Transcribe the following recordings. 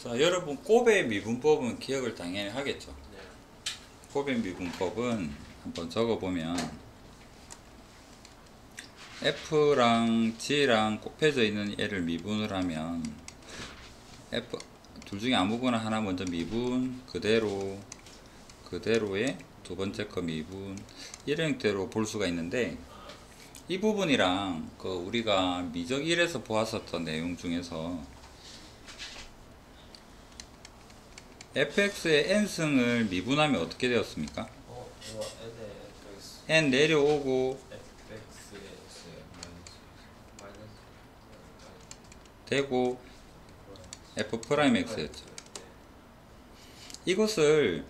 자, 여러분 곱의 미분법은 기억을 당연히 하겠죠. 네. 곱의 미분법은 한번 적어보면 F랑 G랑 곱해져 있는 얘를 미분을 하면 F 둘 중에 아무거나 하나 먼저 미분 그대로의 두 번째 거 미분 이런 형태로 볼 수가 있는데, 이 부분이랑 그 우리가 미적 1에서 보았었던 내용 중에서 fx의 n승을 미분하면 어떻게 되었습니까? 이거 n에 fx n 내려오고 fx에 x 마이너스 되고 f'x였죠. 이것을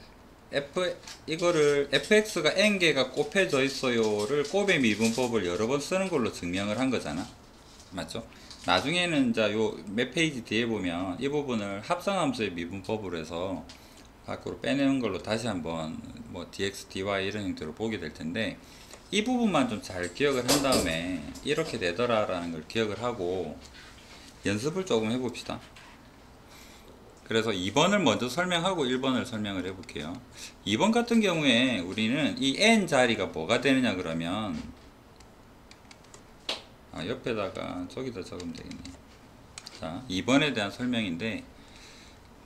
이거를 fx가 n개가 곱해져 있어요를 곱의 미분법을 여러 번 쓰는 걸로 증명을 한 거잖아. 맞죠? 나중에는 자 요 몇 페이지 뒤에 보면 이 부분을 합성함수의 미분법으로 해서 밖으로 빼내는 걸로 다시 한번 뭐 dx, dy 이런 형태로 보게 될 텐데, 이 부분만 좀 잘 기억을 한 다음에 이렇게 되더라 라는 걸 기억을 하고 연습을 조금 해봅시다. 그래서 2번을 먼저 설명하고 1번을 설명을 해볼게요. 2번 같은 경우에 우리는 이 n 자리가 뭐가 되느냐 그러면 옆에다가 저기다 적으면 되겠네. 자, 2번에 대한 설명인데,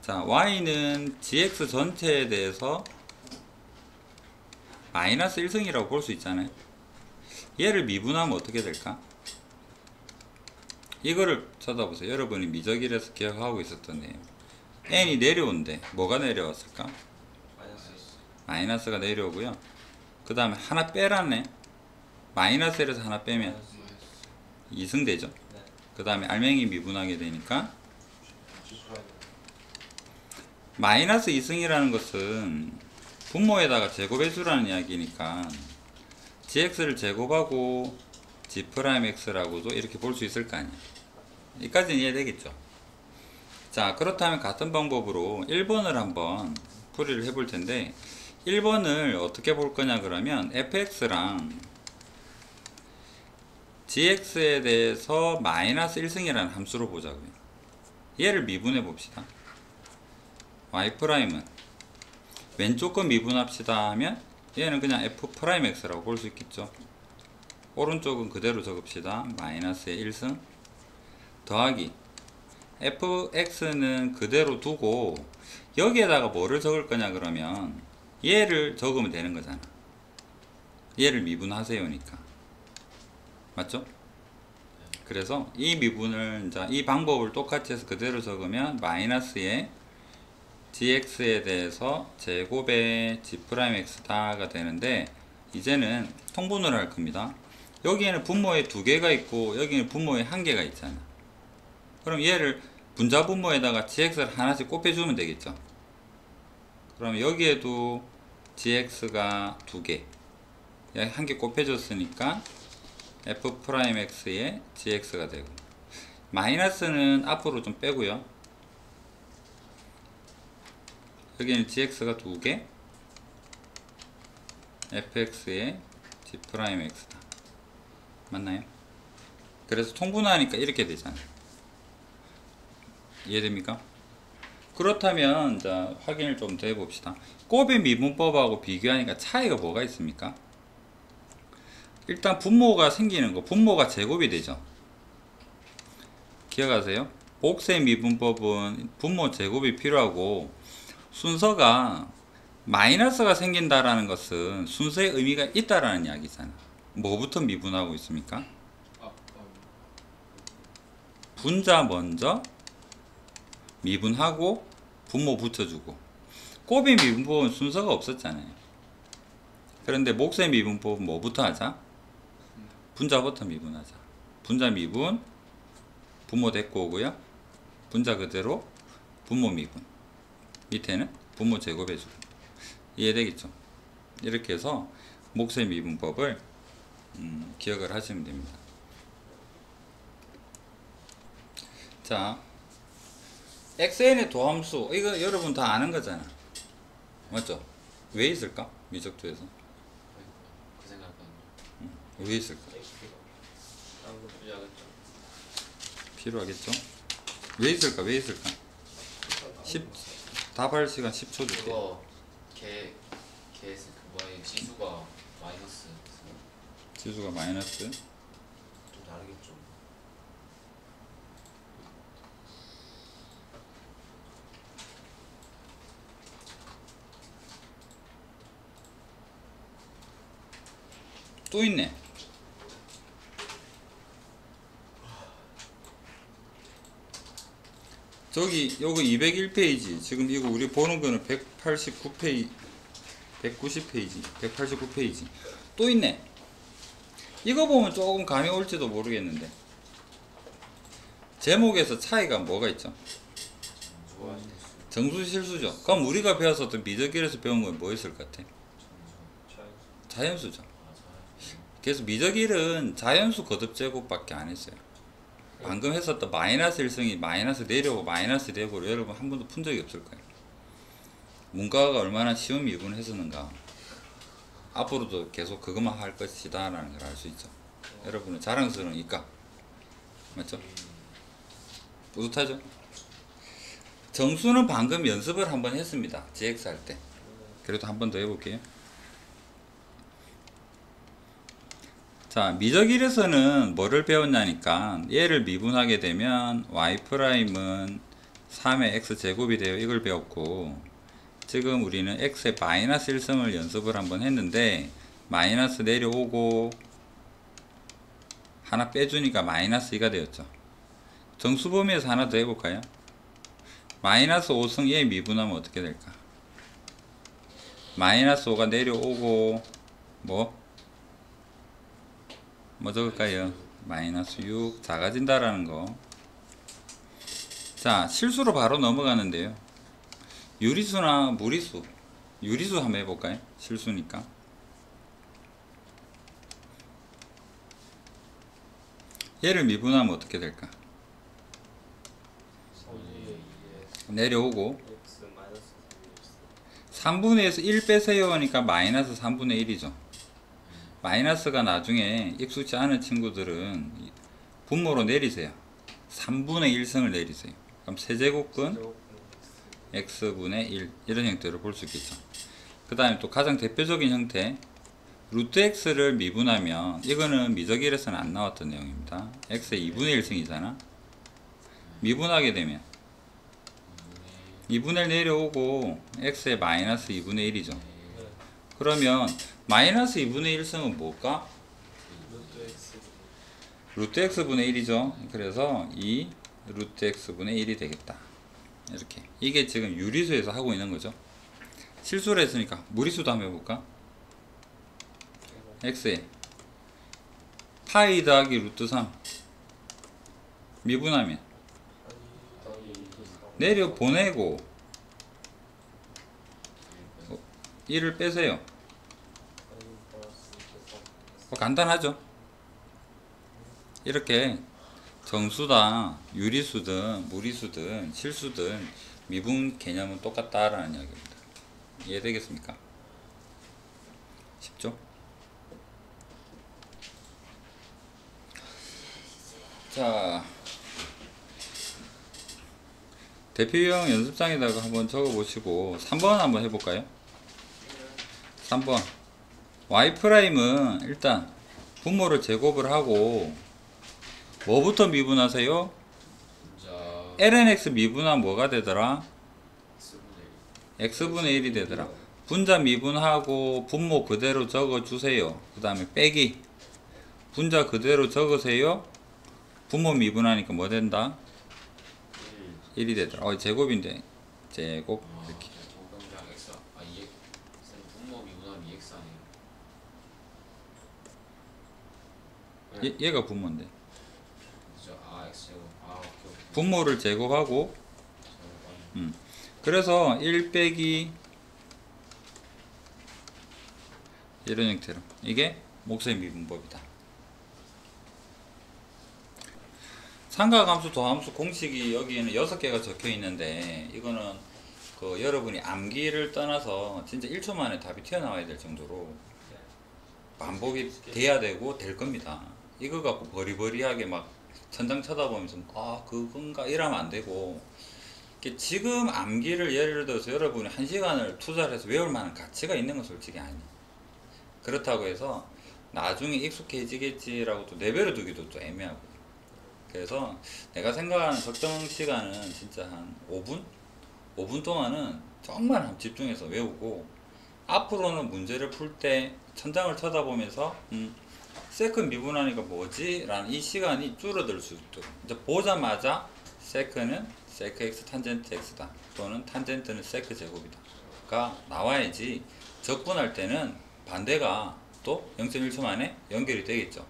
자, y는 gx 전체에 대해서 마이너스 1승이라고 볼 수 있잖아요. 얘를 미분하면 어떻게 될까? 이거를 쳐다보세요. 여러분이 미적 1에서 기억하고 있었던 내용. n이 내려온대. 뭐가 내려왔을까? 마이너스가 내려오고요. 그 다음에 하나 빼라네. 마이너스 1에서 하나 빼면 2승 되죠. 네. 그 다음에 알맹이 미분하게 되니까 마이너스 2승이라는 것은 분모에다가 제곱해 주라는 이야기니까 gx를 제곱하고 g'x라고도 이렇게 볼 수 있을 거 아니야. 여기까지는 이해되겠죠. 자, 그렇다면 같은 방법으로 1번을 한번 풀이를 해볼 텐데, 1번을 어떻게 볼 거냐 그러면 fx랑 gx에 대해서 마이너스 1승이라는 함수로 보자고요. 얘를 미분해 봅시다. y'은 왼쪽 거 미분합시다 하면 얘는 그냥 f'x라고 볼 수 있겠죠. 오른쪽은 그대로 적읍시다. 마이너스의 1승 더하기 fx는 그대로 두고 여기에다가 뭐를 적을 거냐 그러면 얘를 적으면 되는 거잖아. 얘를 미분하세요니까. 맞죠? 그래서 이 미분을 이 방법을 똑같이 해서 그대로 적으면 마이너스의 gx에 대해서 제곱의 g'x다가 되는데, 이제는 통분을 할 겁니다. 여기에는 분모에 2개가 있고 여기는 분모에 1개가 있잖아. 그럼 얘를 분자 분모에다가 gx를 하나씩 곱해주면 되겠죠. 그럼 여기에도 gx가 2개, 1개 곱해줬으니까 f'x의 gx가 되고, 마이너스는 앞으로 좀 빼고요. 여기는 gx가 2개, fx의 g'x다. 맞나요? 그래서 통분하니까 이렇게 되잖아요. 이해됩니까? 그렇다면 자, 확인을 좀 더 해봅시다. 곱의 미분법하고 비교하니까 차이가 뭐가 있습니까? 일단 분모가 생기는 거, 분모가 제곱이 되죠. 기억하세요? 복수의 미분법은 분모 제곱이 필요하고, 순서가 마이너스가 생긴다라는 것은 순서의 의미가 있다라는 이야기잖아. 뭐부터 미분하고 있습니까? 분자 먼저 미분하고 분모 붙여주고. 곱의 미분법은 순서가 없었잖아요. 그런데 목수의 미분법은 뭐부터 하자? 분자부터 미분하자. 분자 미분, 분모 데리고 오고요. 분자 그대로 분모 미분. 밑에는 분모 제곱해주고. 이해되겠죠? 이렇게 해서 목수의 미분법을 기억을 하시면 됩니다. 자, xn의 도함수, 이거 여러분 다 아는 거잖아. 맞죠? 왜 있을까? 미적도에서. 그 생각은 왜 있을까? 필요하겠죠? 왜 있을까? 답할 시간 10초 줄게. 그거 그 뭐야 지수가 마이너스 지수가 마이너스. 좀 다르겠죠. 또 있네. 저기 요거 201페이지. 지금 이거 우리 보는 거는 189페이지, 190페이지, 189페이지. 또 있네. 이거 보면 조금 감이 올지도 모르겠는데. 제목에서 차이가 뭐가 있죠? 좋아하시는 정수 실수죠. 그럼 우리가 배웠었던 미적일에서 배운 건 뭐였을 것 같아? 자연수죠. 그래서 미적일은 자연수 거듭 제곱밖에 안 했어요. 방금 했었던 마이너스 일성이 마이너스 내려오고 마이너스 되고 여러분 한 번도 푼 적이 없을 거예요. 문과가 얼마나 쉬운 미분을 했었는가. 앞으로도 계속 그것만 할 것이다 라는 걸 알 수 있죠. 여러분은 자랑스러우니까. 맞죠? 뿌듯하죠? 정수는 방금 연습을 한번 했습니다. GX 할 때. 그래도 한 번 더 해볼게요. 자, 미적일에서는 뭐를 배웠냐니까 얘를 미분하게 되면 y'은 3의 x제곱이 돼요. 이걸 배웠고 지금 우리는 x의 마이너스 1성을 연습을 한번 했는데 마이너스 내려오고 하나 빼주니까 마이너스 2가 되었죠. 정수 범위에서 하나 더 해볼까요? 마이너스 5승 얘 미분하면 어떻게 될까? 마이너스 5가 내려오고 뭐 적을까요? 마이너스 6 작아진다라는 거. 자, 실수로 바로 넘어가는데요. 유리수나 무리수. 유리수 한번 해볼까요? 실수니까. 얘를 미분하면 어떻게 될까? 내려오고 3분의 1에서 1 빼세요 하니까 마이너스 3분의 1이죠. 마이너스가 나중에 익숙지 않은 친구들은 분모로 내리세요. 3분의 1승을 내리세요. 그럼 세제곱근 x분의 1 이런 형태로 볼 수 있겠죠. 그 다음에 또 가장 대표적인 형태 루트 x를 미분하면 이거는 미적일에서는 안 나왔던 내용입니다. x의 2분의 1승이잖아. 미분하게 되면 2분의 1 내려오고 x의 마이너스 2분의 1이죠. 그러면 마이너스 2분의 1승은 뭘까? 루트 x분의 1이죠. 그래서 이 루트 x분의 1이 되겠다. 이렇게. 이게 지금 유리수에서 하고 있는 거죠. 실수를 했으니까 무리수도 한번 해볼까? x에 파이 더하기 루트 3 미분하면 내려 보내고 1을 빼세요. 간단하죠? 이렇게 정수다 유리수든 무리수든 실수든 미분 개념은 똑같다라는 이야기입니다. 이해되겠습니까? 쉽죠? 자, 대표형 연습장에다가 한번 적어보시고 3번 한번 해볼까요? 3번 y'은 일단 분모를 제곱을 하고 뭐부터 미분하세요? lnx 미분하면 뭐가 되더라? x분의 1이 되더라. 분자 미분하고 분모 그대로 적어주세요. 그 다음에 빼기 분자 그대로 적으세요. 분모 미분하니까 뭐 된다? 1이 되더라. 제곱인데 제곱 이렇게. 얘가 분모인데 분모를 제곱하고 그래서 1 빼기 이런 형태로 이게 목수의 미분법이다. 삼각함수 도함수 공식이 여기에는 6개가 적혀 있는데 이거는 그 여러분이 암기를 떠나서 진짜 1초 만에 답이 튀어나와야 될 정도로 반복이 돼야 되고 될 겁니다. 이거 갖고 버리버리하게 막 천장 쳐다보면서 아 그건가 이러면 안 되고 지금 암기를 예를 들어서 여러분이 1시간을 투자를 해서 외울 만한 가치가 있는 건 솔직히 아니에요. 그렇다고 해서 나중에 익숙해지겠지라고 또 내버려 두기도 또 애매하고. 그래서 내가 생각하는 적정 시간은 진짜 한 5분? 5분 동안은 정말 한번 집중해서 외우고, 앞으로는 문제를 풀 때 천장을 쳐다보면서 세컨 미분하니까 뭐지? 라는 이 시간이 줄어들 수 있도록, 이제 보자마자 세컨은 세크 x 탄젠트 x다, 또는 탄젠트는 세크 제곱이다 가 나와야지 적분할 때는 반대가 또 0.1초 만에 연결이 되겠죠.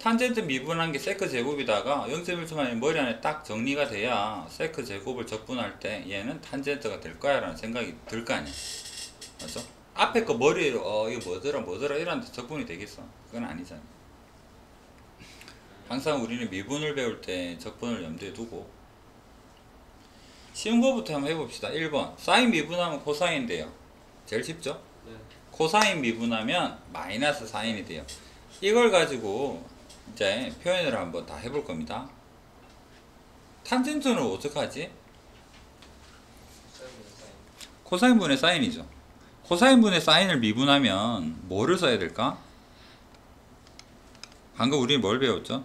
탄젠트 미분한 게 세크 제곱이다가 0.1초 만에 머리 안에 딱 정리가 돼야 세크 제곱을 적분할 때 얘는 탄젠트가 될 거야 라는 생각이 들 거 아니야. 맞죠? 앞에 거 머리로 이거 뭐더라 이런 적분이 되겠어? 그건 아니잖아. 항상 우리는 미분을 배울 때 적분을 염두에 두고, 쉬운 거부터 한번 해봅시다. 1번 사인 미분하면 코사인 돼요. 제일 쉽죠? 네. 코사인 미분하면 마이너스 사인이 돼요. 이걸 가지고 이제 표현을 한번 다 해볼 겁니다. 탄젠트는 어떡하지? 코사인분의 사인이죠. 코사인분의 사인을 미분하면 뭐를 써야 될까? 방금 우리 뭘 배웠죠?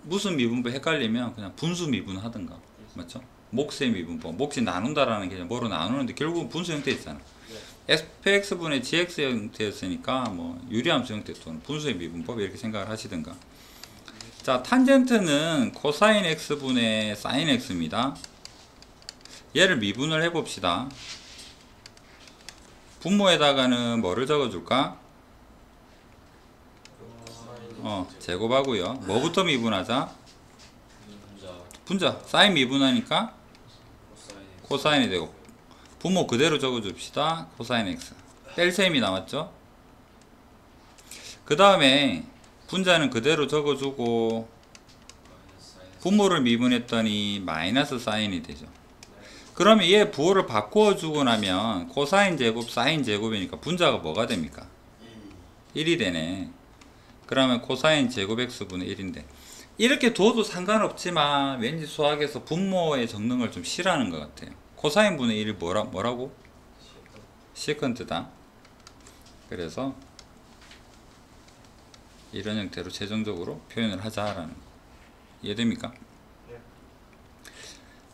무슨 미분법 헷갈리면 그냥 분수 미분 하든가. 맞죠? 몫의 미분법. 몫이 나눈다라는 게 뭐로 나누는데 결국은 분수 형태 있잖아. fx분의 gx 형태였으니까 뭐 유리함수 형태 또는 분수의 미분법 이렇게 생각을 하시든가. 자, 탄젠트는 코사인 x분의 사인 x입니다. 얘를 미분을 해봅시다. 분모에다가는 뭐를 적어줄까? 제곱하고요. 뭐부터 미분하자? 분자. 사인 미분하니까 코사인이 되고, 분모 그대로 적어줍시다. 코사인 x. 뺄셈이 나왔죠? 그 다음에 분자는 그대로 적어주고, 분모를 미분했더니 마이너스 사인이 되죠. 그러면 얘 부호를 바꿔주고 나면 코사인 제곱 사인 제곱이니까 분자가 뭐가 됩니까? 1이 되네. 그러면 코사인 제곱 x분의 1인데 이렇게 둬도 상관없지만 왠지 수학에서 분모의 적는 좀 싫어하는 것 같아요. 코사인 분의 1이 뭐라고? 시컨트다. 그래서 이런 형태로 최종적으로 표현을 하자라는 거. 이해됩니까?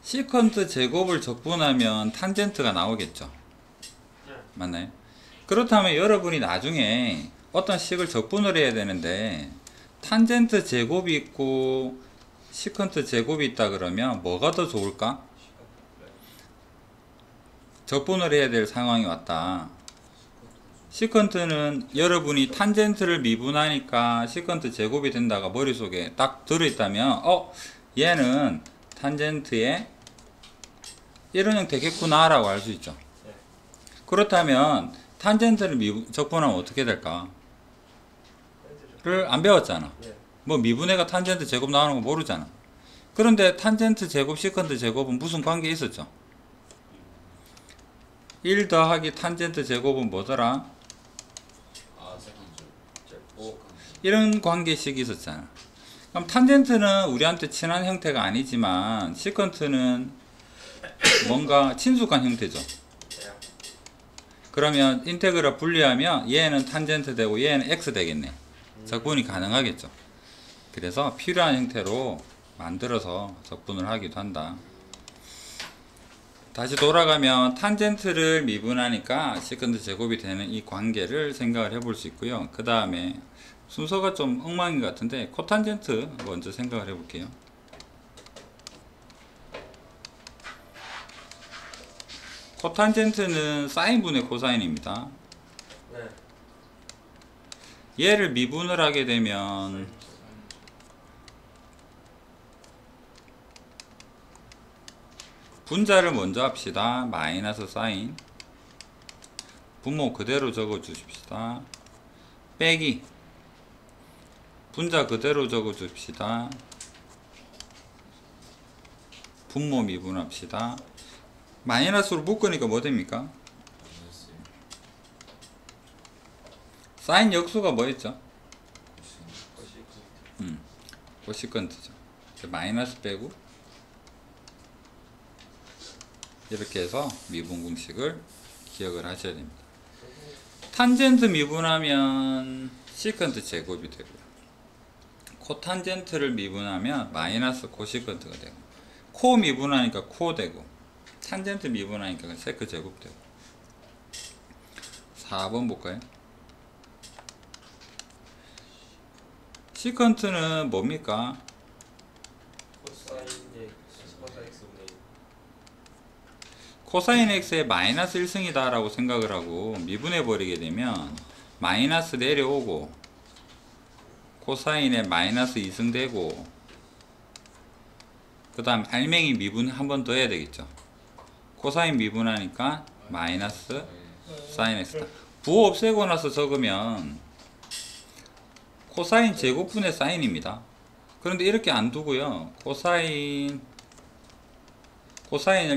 시컨트 제곱을 적분하면 탄젠트가 나오겠죠. 맞나요? 그렇다면 여러분이 나중에 어떤 식을 적분을 해야 되는데 탄젠트 제곱이 있고 시컨트 제곱이 있다 그러면 뭐가 더 좋을까? 적분을 해야 될 상황이 왔다. 시컨트는 여러분이 탄젠트를 미분하니까 시컨트 제곱이 된다가 머릿속에 딱 들어있다면 얘는 탄젠트의 이런 형태 되겠구나 라고 알 수 있죠. 그렇다면 탄젠트를 적분하면 어떻게 될까? 를 안 배웠잖아. 뭐 미분해가 탄젠트 제곱 나오는 거 모르잖아. 그런데 탄젠트 제곱 시컨트 제곱은 무슨 관계 있었죠? 1 더하기 탄젠트 제곱은 뭐더라? 이런 관계식이 있었잖아. 그럼 탄젠트는 우리한테 친한 형태가 아니지만 시컨트는 뭔가 친숙한 형태죠. 그러면 인테그럴 분리하면 얘는 탄젠트 되고 얘는 x 되겠네. 적분이 가능하겠죠. 그래서 필요한 형태로 만들어서 적분을 하기도 한다. 다시 돌아가면 탄젠트를 미분하니까 시컨트 제곱이 되는 이 관계를 생각을 해볼 수 있고요. 그 다음에 순서가 좀 엉망인 것 같은데 코탄젠트 먼저 생각을 해볼게요. 코탄젠트는 사인분의 코사인입니다. 얘를 미분을 하게 되면 분자를 먼저 합시다. 마이너스 사인. 분모 그대로 적어 주십시다. 빼기. 분자 그대로 적어 줍시다. 분모 미분합시다. 마이너스로 묶으니까 뭐 됩니까? 사인 역수가 뭐였죠? 코시컨트죠. 마이너스 빼고 이렇게 해서 미분 공식을 기억을 하셔야 됩니다. 탄젠트 미분하면 시컨트 제곱이 되고요. 코탄젠트를 미분하면 마이너스 코시컨트가 되고, 코 미분하니까 코 되고, 탄젠트 미분하니까 세크 제곱 되고. 4번 볼까요? 시컨트는 뭡니까? 코사인 x의 마이너스 1승이다 라고 생각을 하고 미분해 버리게 되면 마이너스 내려오고 코사인에 마이너스 2승 되고, 그 다음 알맹이 미분 한 번 더 해야 되겠죠. 코사인 미분하니까 마이너스 사인 x다. 부호 없애고 나서 적으면 코사인 제곱분의 사인입니다. 그런데 이렇게 안 두고요, 코사인을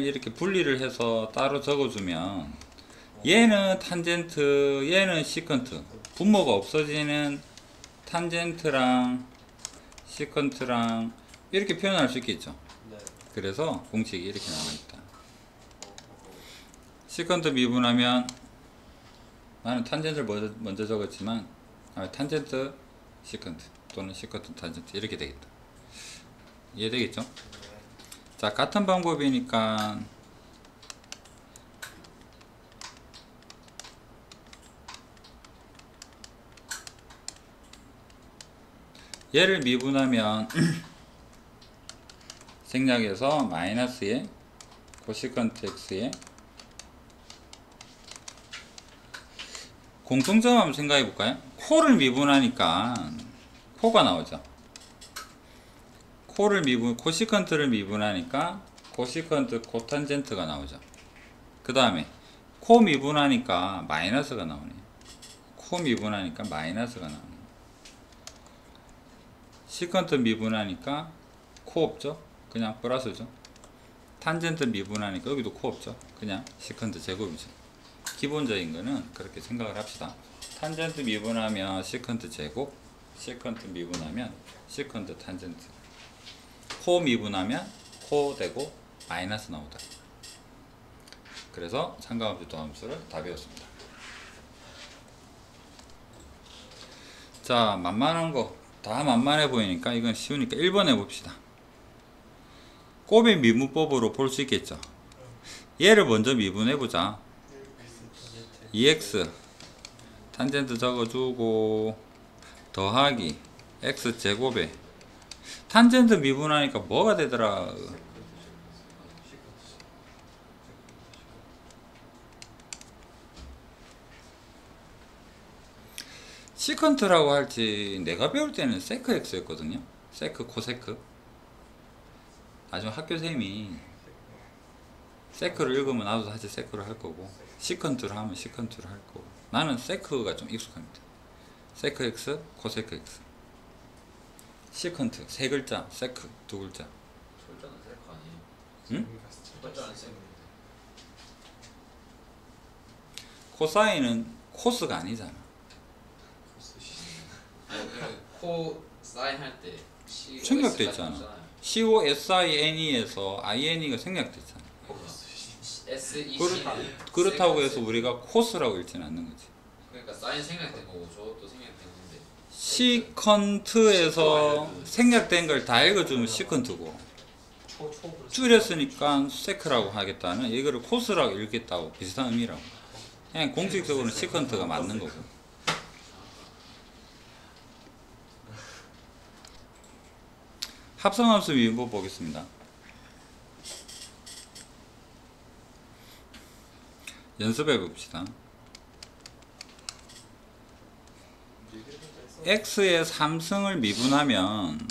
이렇게 분리를 해서 따로 적어주면 얘는 탄젠트, 얘는 시컨트, 분모가 없어지는 탄젠트랑 시컨트랑 이렇게 표현할 수 있겠죠. 그래서 공식이 이렇게 나와있다. 시컨트 미분하면, 나는 탄젠트를 먼저 적었지만 탄젠트 시컨트 또는 시컨트 탄젠트 이렇게 되겠다. 이해되겠죠? 자, 같은 방법이니까 얘를 미분하면 생략해서 마이너스에 코시컨트 x에 공통점 한번 생각해 볼까요? 코를 미분하니까 코가 나오죠. 코시컨트를 미분하니까 코시컨트 코탄젠트가 나오죠. 그 다음에 코 미분하니까 마이너스가 나오네. 코 미분하니까 마이너스가 나오네. 시컨트 미분하니까 코 없죠? 그냥 플러스죠. 탄젠트 미분하니까 여기도 코 없죠? 그냥 시컨트 제곱이죠. 기본적인 거는 그렇게 생각을 합시다. 탄젠트 미분하면 시컨트 제곱, 시컨트 미분하면 시컨트 탄젠트, 코 미분하면 코 되고 마이너스 나오다. 그래서 상관함수 또 함수를 다 배웠습니다. 자, 만만한 거 다 만만해 보이니까 이건 쉬우니까 1번 해봅시다. 곱의 미분법으로 볼 수 있겠죠. 얘를 먼저 미분해보자. 2x 탄젠트 적어주고 더하기 x제곱에 탄젠트 미분하니까 뭐가 되더라. 시컨트라고 할지 내가 배울 때는 세크 x였거든요. 세크 코세크. 나중에 학교쌤이 세크를 읽으면 나도 사실 세크를 할 거고, 시컨트를 하면 시컨트를 할 거고. 나는 세크가 좀 익숙합니다. 세크 x, 코세크 x. 시컨트 세 글자, 세크 두 글자. 철자는 셀카 아니에요? 응? 철자는 셀카. 코사인은 코스가 아니잖아. 코 사인 할 때 생략돼 있잖아. COSINE에서 INE가 생략됐잖아. 그렇다고 해서 우리가 코스라고 읽지는 않는 거지. 그러니까 사인 생략된 거고 저것도 생략된 건데. 시컨트에서 생략된 걸 다 읽어주면 시컨트고, 줄였으니까 세크라고 하겠다는, 이거를 코스라고 읽겠다고 비슷한 의미라고. 그냥 공식적으로는 시컨트가 맞는 거고. 합성함수 미분법 보겠습니다. 연습해 봅시다. x의 3승을 미분하면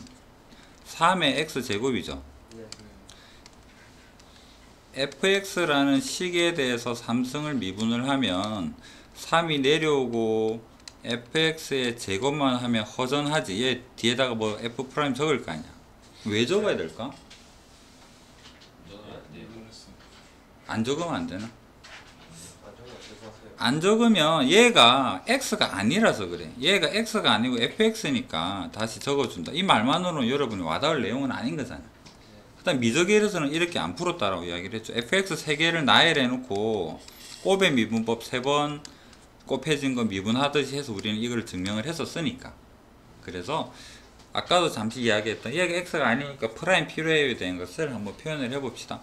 3의 x제곱이죠. fx라는 식에 대해서 3승을 미분을 하면 3이 내려오고 fx의 제곱만 하면 허전하지. 얘 뒤에다가 뭐 f' 적을 거 아니야. 왜 적어야 될까? 안 적으면 안 되나? 안 적으면 얘가 x가 아니라서 그래. 얘가 x가 아니고 fx니까 다시 적어준다. 이 말만으로는 여러분이 와닿을 내용은 아닌 거잖아. 그다음 미적일에서는 이렇게 안 풀었다라고 이야기를 했죠. fx 3개를 나열해 놓고 곱의 미분법 3번 곱해진 거 미분하듯이 해서 우리는 이걸 증명을 했었으니까. 그래서 아까도 잠시 이야기했던 얘가 x가 아니니까 프라임 필요해에 대한 것을 한번 표현을 해봅시다.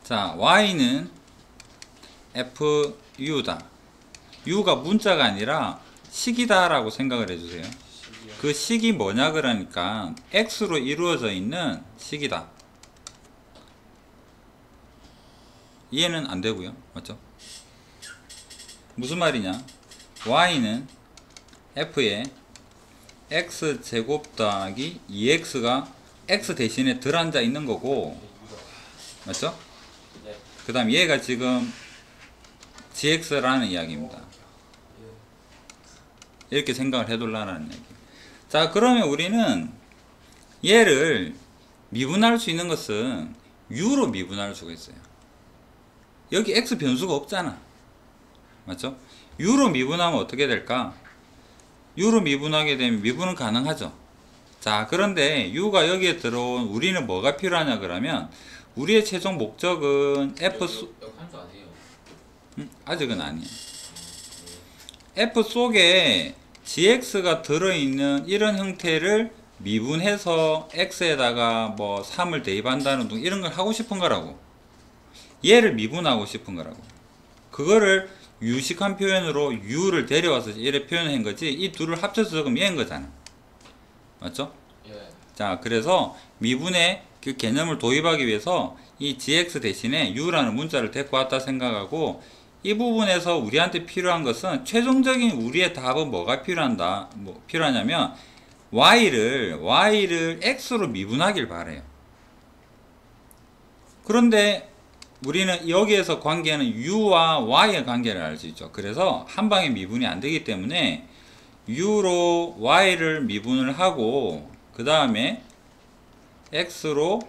자, y는 fu다. u가 문자가 아니라 식이다 라고 생각을 해주세요. 그 식이 뭐냐 그러니까 x로 이루어져 있는 식이다. 이해는 안 되고요. 맞죠? 무슨 말이냐? y는 f에 x제곱 더하기 2x가 x 대신에 들어앉아 있는 거고, 맞죠? 네. 그 다음 얘가 지금 gx라는 이야기입니다. 이렇게 생각을 해둘라는 얘기. 자, 그러면 우리는 얘를 미분할 수 있는 것은 u로 미분할 수가 있어요. 여기 x 변수가 없잖아. 맞죠? u로 미분하면 어떻게 될까? u로 미분하게 되면 미분은 가능하죠. 자, 그런데 u가 여기에 들어온 우리는 뭐가 필요하냐 그러면 우리의 최종 목적은 f 수... 역함수 아니에요? 아직은 아니에요. f 속에 gx가 들어있는 이런 형태를 미분해서 x에다가 뭐 3을 대입한다는 등 이런 걸 하고 싶은 거라고. 얘를 미분하고 싶은 거라고. 그거를 유식한 표현으로 u를 데려와서 이렇게 표현한 거지, 이 둘을 합쳐서 적으면 얘인 거잖아. 맞죠? 예. 자, 그래서 미분의 그 개념을 도입하기 위해서 이 gx 대신에 u라는 문자를 데리고 왔다 생각하고, 이 부분에서 우리한테 필요한 것은 최종적인 우리의 답은 뭐가 필요하냐면 y를 x로 미분하길 바래요. 그런데 우리는 여기에서 관계는 u와 y의 관계를 알 수 있죠. 그래서 한 방에 미분이 안 되기 때문에 u로 y를 미분을 하고 그 다음에 x로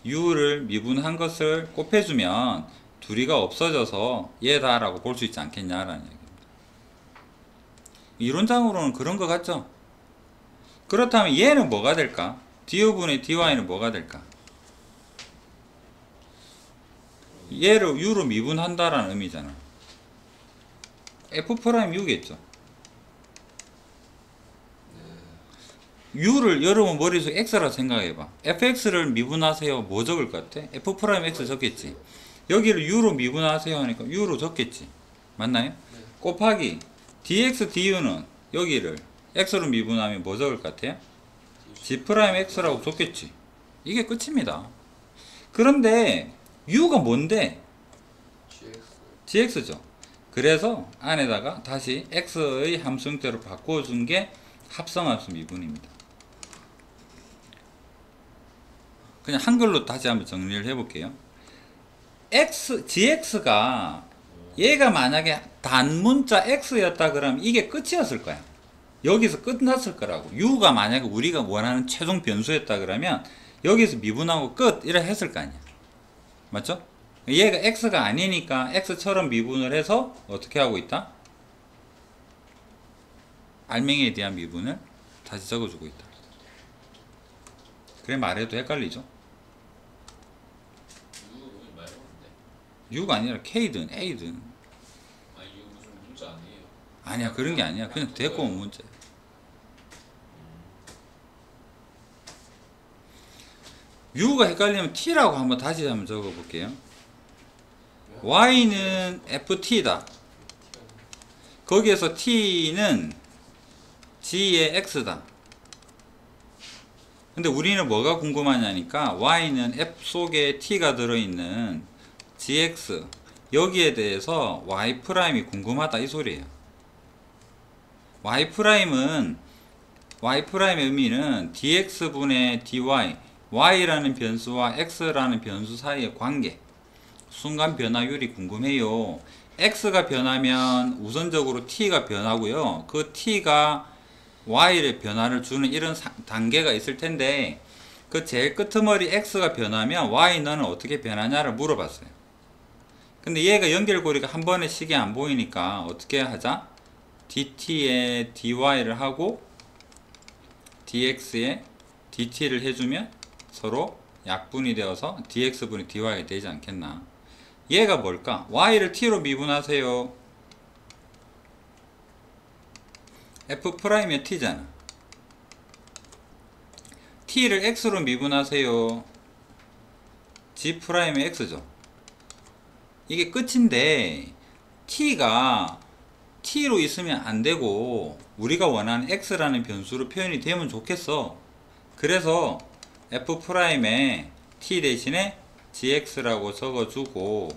u를 미분한 것을 곱해주면 둘이가 없어져서 얘다 라고 볼 수 있지 않겠냐라는 얘기입니다. 이론상으로는 그런 것 같죠? 그렇다면 얘는 뭐가 될까? du분의 dy는 뭐가 될까? 얘를 u로 미분한다라는 의미잖아. f'u겠죠. u를 여러분 머릿속에 x라 생각해봐. fx를 미분하세요. 뭐 적을 것 같아? f'x 적겠지. 여기를 u로 미분하세요 하니까 u로 적겠지. 맞나요? 네. 곱하기 dx du는 여기를 x로 미분하면 뭐 적을 것 같아요? g'x라고 적겠지. 이게 끝입니다. 그런데 u가 뭔데? gx죠. 그래서 안에다가 다시 x의 함수 형태로 바꿔준 게 합성함수 미분입니다. 그냥 한글로 다시 한번 정리를 해볼게요. gx가 얘가 만약에 단문자 x였다 그러면 이게 끝이었을 거야. 여기서 끝났을 거라고. u가 만약에 우리가 원하는 최종 변수였다 그러면 여기서 미분하고 끝 이래 했을 거 아니야. 맞죠? 얘가 x가 아니니까 x처럼 미분을 해서 어떻게 하고 있다? 알맹이에 대한 미분을 다시 적어주고 있다. 그래 말해도 헷갈리죠? u가 아니라 k든 a든. 아니 이거 무슨 문자 아니에요? 아니야, 그런 게 아니야. 그냥 데리고 온 문자야. u가 헷갈리면 t라고 한번 다시 한번 적어 볼게요. y는 ft다. 거기에서 t는 g의 x다. 근데 우리는 뭐가 궁금하냐니까 y는 f 속에 t가 들어있는 gx 여기에 대해서 y'이 궁금하다 이 소리예요. y'의 의미는 dx분의 dy, y라는 변수와 x라는 변수 사이의 관계, 순간 변화율이 궁금해요. x가 변하면 우선적으로 t가 변하고요. 그 t가 y의 변화를 주는 이런 단계가 있을 텐데, 그 제일 끄트머리 x가 변하면 y는 어떻게 변하냐를 물어봤어요. 근데 얘가 연결고리가 한 번에 식이 안 보이니까 어떻게 하자? dt에 dy를 하고 dx에 dt를 해주면 서로 약분이 되어서 dx분이 dy가 되지 않겠나. 얘가 뭘까? y를 t로 미분하세요. f'의 t잖아. t를 x로 미분하세요. g'의 x죠. 이게 끝인데 t가 t로 있으면 안 되고 우리가 원하는 x라는 변수로 표현이 되면 좋겠어. 그래서 f'에 t 대신에 gx라고 적어주고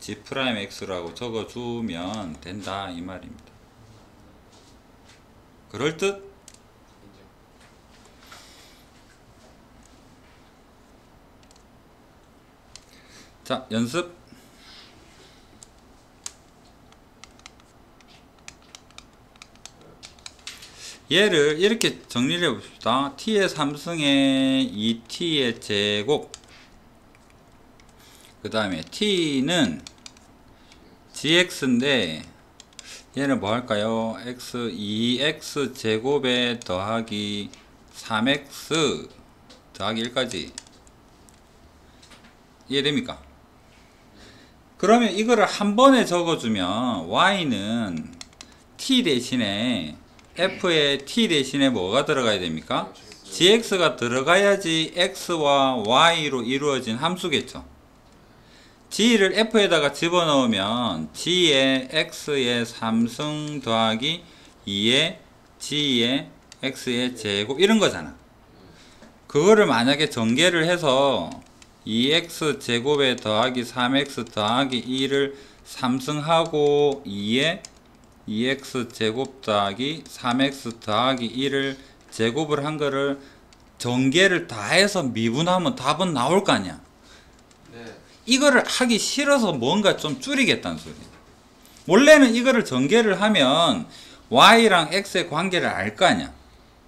g'x라고 적어주면 된다 이 말입니다. 그럴듯? 자, 연습. 얘를 이렇게 정리를 해봅시다. t의 3승에 2t의 제곱, 그 다음에 t는 gx인데 얘는 뭐 할까요? x 2x 제곱에 더하기 3x 더하기 1까지 이해됩니까? 그러면 이거를 한 번에 적어주면 y는 t 대신에 f에 t 대신에 뭐가 들어가야 됩니까? gx가 들어가야지 x와 y로 이루어진 함수겠죠. g를 f에다가 집어넣으면 g의 x의 3승 더하기 2의 g의 x의 제곱 이런 거잖아. 그거를 만약에 전개를 해서 2x 제곱에 더하기 3x 더하기 2를 3승하고 2에 2x 제곱 더하기 3x 더하기 1을 제곱을 한 거를 전개를 다 해서 미분하면 답은 나올 거 아니야. 네. 이거를 하기 싫어서 뭔가 좀 줄이겠다는 소리야. 원래는 이거를 전개를 하면 y랑 x의 관계를 알 거 아니야.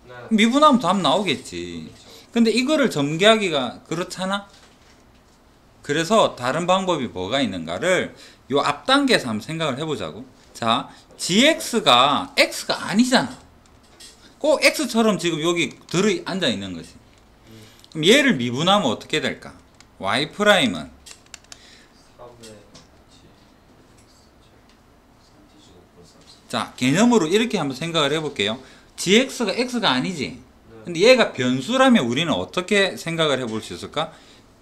네. 미분하면 답 나오겠지. 근데 이거를 전개하기가 그렇잖아. 그래서 다른 방법이 뭐가 있는가를 요 앞 단계에서 한번 생각을 해보자고. 자, gx가 x가 아니잖아. 꼭 x처럼 지금 여기 들어 앉아 있는 거지. 그럼 얘를 미분하면 어떻게 될까? y 프라임은 자, 개념으로 이렇게 한번 생각을 해볼게요. gx가 x가 아니지. 근데 얘가 변수라면 우리는 어떻게 생각을 해볼 수 있을까?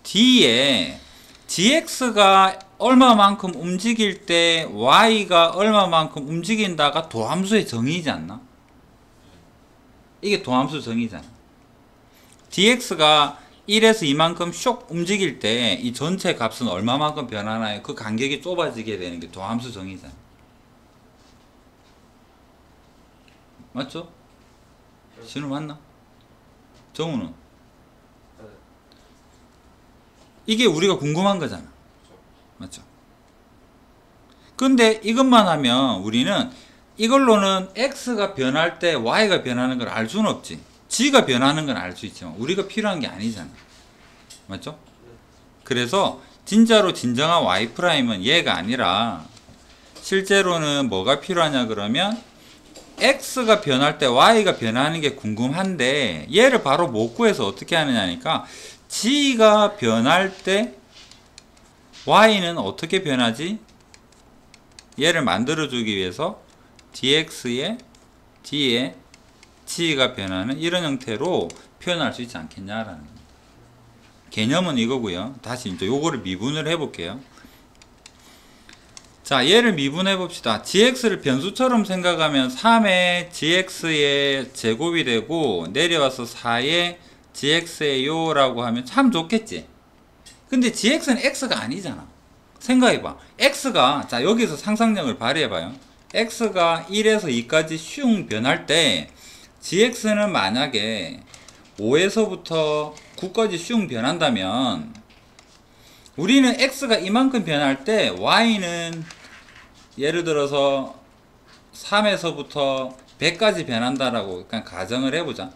d에 gx가 얼마만큼 움직일 때 y가 얼마만큼 움직인다가 도함수의 정의이지 않나? 이게 도함수 정의잖아. dx가 1에서 2만큼 쇽 움직일 때 이 전체 값은 얼마만큼 변하나요? 그 간격이 좁아지게 되는 게 도함수 정의잖아. 맞죠? 진우 맞나? 정우는? 이게 우리가 궁금한 거잖아. 맞죠? 근데 이것만 하면 우리는 이걸로는 x가 변할 때 y가 변하는 걸 알 수는 없지. g가 변하는 건 알 수 있지만 우리가 필요한 게 아니잖아. 맞죠? 그래서 진짜로 진정한 y'은 얘가 아니라 실제로는 뭐가 필요하냐 그러면 x가 변할 때 y가 변하는 게 궁금한데 얘를 바로 못 구해서 어떻게 하느냐니까 g가 변할 때 y는 어떻게 변하지? 얘를 만들어주기 위해서 dx에 d에 g가 변하는 이런 형태로 표현할 수 있지 않겠냐라는 겁니다. 개념은 이거고요. 다시 이제 요거를 미분을 해볼게요. 자, 얘를 미분해 봅시다. gx를 변수처럼 생각하면 3의 gx의 제곱이 되고 내려와서 4의 gx의 요라고 하면 참 좋겠지. 근데 gx는 x가 아니잖아. 생각해봐. x가 자 여기서 상상력을 발휘해봐요. x가 1에서 2까지 슝 변할 때 gx는 만약에 5에서부터 9까지 슝 변한다면 우리는 x가 이만큼 변할 때 y는 예를 들어서 3에서부터 100까지 변한다라고 그냥 가정을 해보자.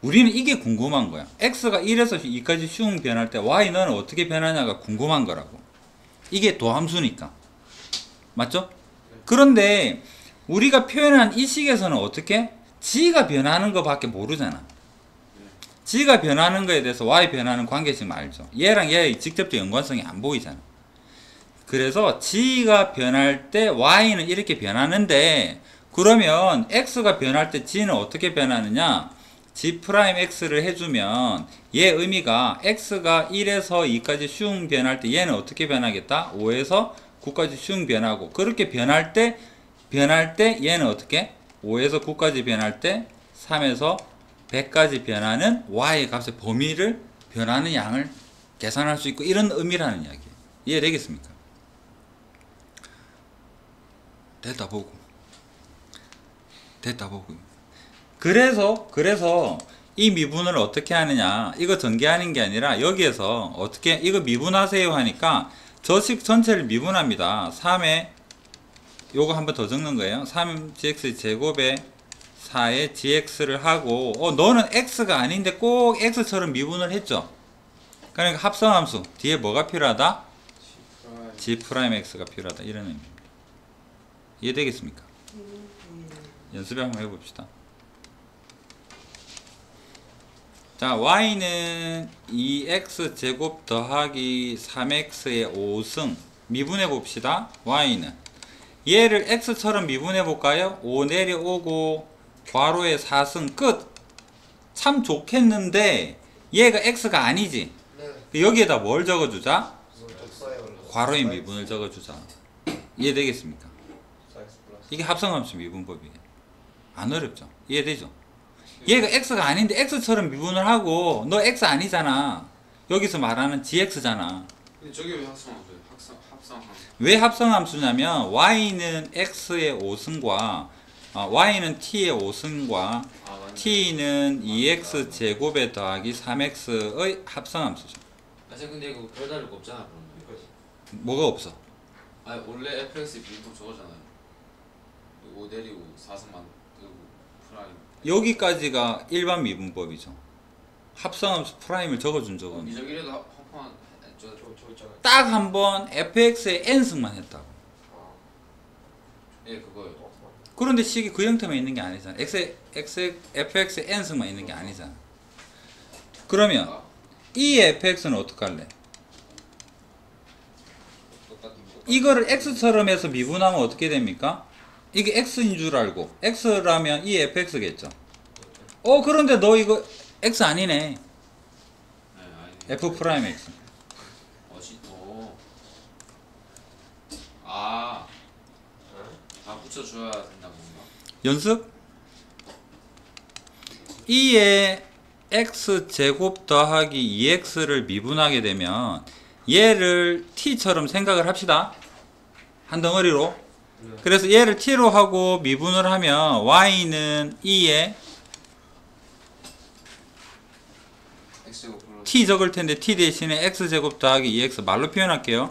우리는 이게 궁금한 거야. x가 1에서 2까지 슝 변할 때 y는 어떻게 변하냐가 궁금한 거라고. 이게 도함수니까. 맞죠? 그런데 우리가 표현한 이 식에서는 어떻게? g가 변하는 것밖에 모르잖아. g가 변하는 거에 대해서 y 변하는 관계식만 알죠. 얘랑 얘의 직접적 연관성이 안 보이잖아. 그래서 g가 변할 때 y는 이렇게 변하는데, 그러면 x가 변할 때 g는 어떻게 변하느냐? g'x를 해주면 얘 의미가 x가 1에서 2까지 슝 변할 때 얘는 어떻게 변하겠다? 5에서 9까지 슝 변하고, 그렇게 변할 때 얘는 어떻게? 5에서 9까지 변할 때 3에서 100까지 변하는 y의 값의 범위를 변하는 양을 계산할 수 있고, 이런 의미라는 이야기예요. 이해되겠습니까? 됐다 보고. 그래서 이 미분을 어떻게 하느냐, 이거 전개하는 게 아니라 여기에서 어떻게 이거 미분하세요 하니까 저 식 전체를 미분합니다. 3에 요거 한번 더 적는 거예요. 3gx 제곱에 4에 gx를 하고, 너는 x가 아닌데 꼭 x처럼 미분을 했죠. 그러니까 합성함수 뒤에 뭐가 필요하다? g'x가 필요하다, 이런 의미입니다. 이해되겠습니까? 연습을 한번 해봅시다. 자, y는 2x 제곱 더하기 3x의 5승 미분해 봅시다. y는 얘를 x처럼 미분해 볼까요? 5 내려오고 괄호에 4승 끝. 참 좋겠는데 얘가 x가 아니지. 네. 여기에다 뭘 적어주자? 적사요. 괄호의 미분을 적어주자. 이해되겠습니까? 이게 합성함수 미분법이에요. 안 어렵죠? 이해되죠? 얘가 x가 아닌데 x처럼 미분을 하고, 너 x 아니잖아. 여기서 말하는 gx잖아. 근데 저게 왜 합성함수예요? 합성함수. 왜 합성함수냐면 y는 x의 5승과 y는 t의 5승과 아, 맞네. t는 2x 제곱에 더하기 3x의 합성함수죠. 아, 근데 이거 별다를 거 없잖아, 그러면. 뭐가 없어? 아, 원래 fx 미분 저거잖아요. 5 내리고 4승만 그리고 프라임. 여기까지가 일반 미분법이죠. 합성함수 프라임을 적어준 적은 미적이라도 합판 저 있잖아요. 딱 한 번 fx의 n승만 했다고. 예, 그거요. 그런데 식이 그 형태만 있는 게 아니잖아. fx의 n승만 있는 게 아니잖아. 그러면 아, 이 fx는 어떡할래? 똑같은 거. 이거를 x처럼 해서 미분하면 어떻게 됩니까? 이게 x인 줄 알고, x라면 이 fx겠죠. 그런데 너 이거 x 아니네. 네, 아니. f 프라임 x. 다 붙여줘야 된다는 건가? 연습? 2에 x 제곱 더하기 2x를 미분하게 되면 얘를 t처럼 생각을 합시다. 한 덩어리로. 그래서 얘를 t로 하고 미분을 하면 y는 2에 t 적을 텐데 t 대신에 x제곱 더하기 2x 말로 표현할게요.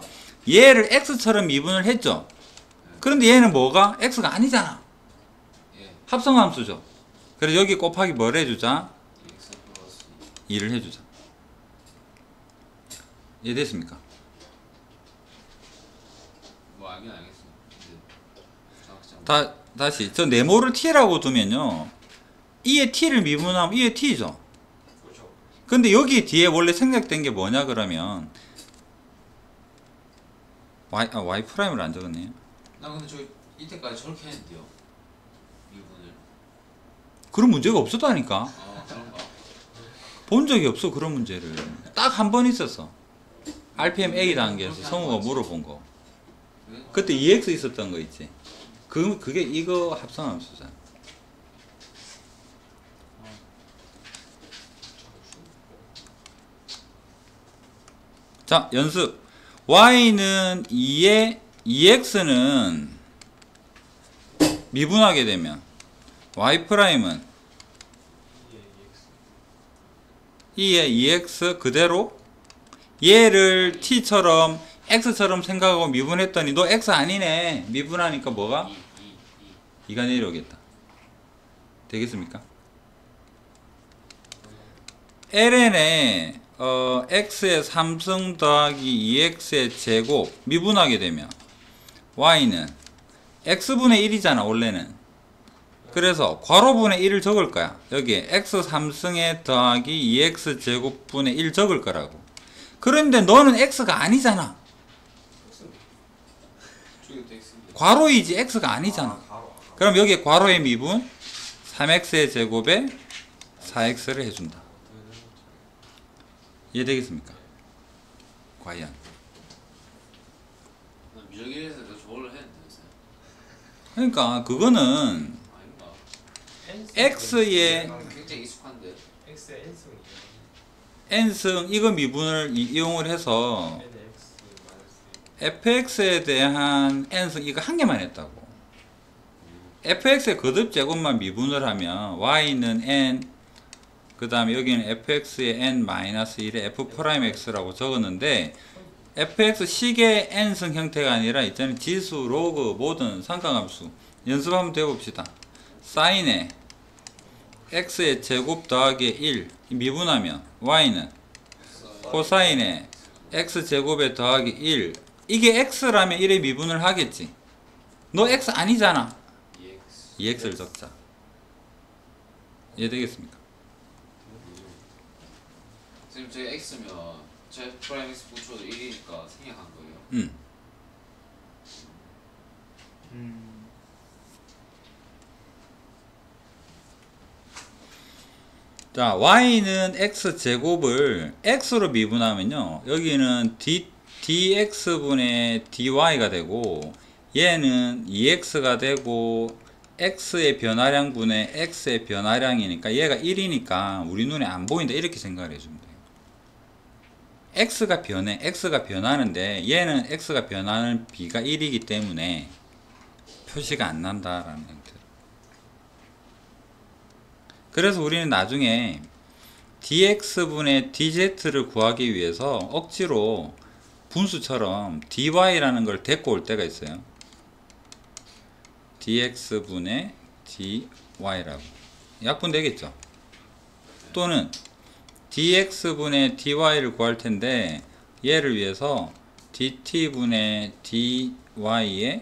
얘를 x처럼 미분을 했죠. 그런데 얘는 뭐가? x가 아니잖아. 예. 합성함수죠. 그래서 여기 곱하기 뭘 해주자? x 플러스 2를 해주자. 이해됐습니까? 뭐 알긴 알겠어. 근데 다시 저 네모를 t라고 두면요, 2의 t를 미분하면 2의 t죠. 그렇죠. 근데 여기 뒤에 원래 생략된 게 뭐냐 그러면 y 프라임을 안 적었네요. 나 근데 저 이때까지 저렇게 했는데요. 미분을. 그런 문제가 없었다니까. 아, 그런가? 본 적이 없어 그런 문제를. 딱 한 번 있었어. RPM A 단계에서 성우가 물어본 거. 그때 EX 있었던 거 있지. 그게 이거 합성함수잖아. 자, 연습. Y는 2에 2X는 미분하게 되면 Y 프라임은 2에 2X 그대로 얘를 T처럼 X처럼 생각하고 미분했더니 너 X 아니네. 미분하니까 뭐가? 2가 내려오겠다. 되겠습니까? ln에 x의 3승 더하기 2x의 제곱 미분하게 되면 y는 x분의 1이잖아 원래는. 그래서 괄호분의 1을 적을 거야. 여기에 x 3승에 더하기 2x 제곱분의 1 적을 거라고. 그런데 너는 x가 아니잖아. 저기도 X인데. 괄호이지 x가 아니잖아. 그럼 여기에 괄호의 미분 3x의 제곱에 4x를 해준다. 이해되겠습니까? 과연. 난 미적일에서 저걸로 했는데 요새. 그러니까 그거는 아닌가? x의 굉장히 익숙한데. X의 n승이요. n승 이거 미분을 이용을 해서 fx에 대한 n승 이거 한 개만 했다고. fx의 거듭 제곱만 미분을 하면 y는 n 그 다음에 여기는 fx의 n-1에 f'x라고 적었는데 fx 식의 n승 형태가 아니라 이제는 지수, 로그, 모든 상관함수 연습 한번 해봅시다. 사인에 x의 제곱 더하기 1 미분하면 y는 코사인에 x 제곱에 더하기 1 이게 x라면 1에 미분을 하겠지. 너 x 아니잖아. 2x를 적자. 이해되겠습니까? 지금 제가 X면 제 프라임 X 붙여도 1이니까 생략한 거예요. 자, y는 x제곱을 x로 미분하면요. 여기는 dx분의 dy가 되고 얘는 2x가 되고 x의 변화량분의 x의 변화량이니까 얘가 1이니까 우리 눈에 안 보인다 이렇게 생각을 해주면 돼요. x가 변해, x가 변하는데 얘는 x가 변하는 b가 1이기 때문에 표시가 안 난다라는 형태로. 그래서 우리는 나중에 dx분의 dz를 구하기 위해서 억지로 분수처럼 dy라는 걸 데리고 올 때가 있어요. dx분의 dy라고 약분 되겠죠. 또는 dx분의 dy를 구할 텐데 얘를 위해서 dt분의 dy에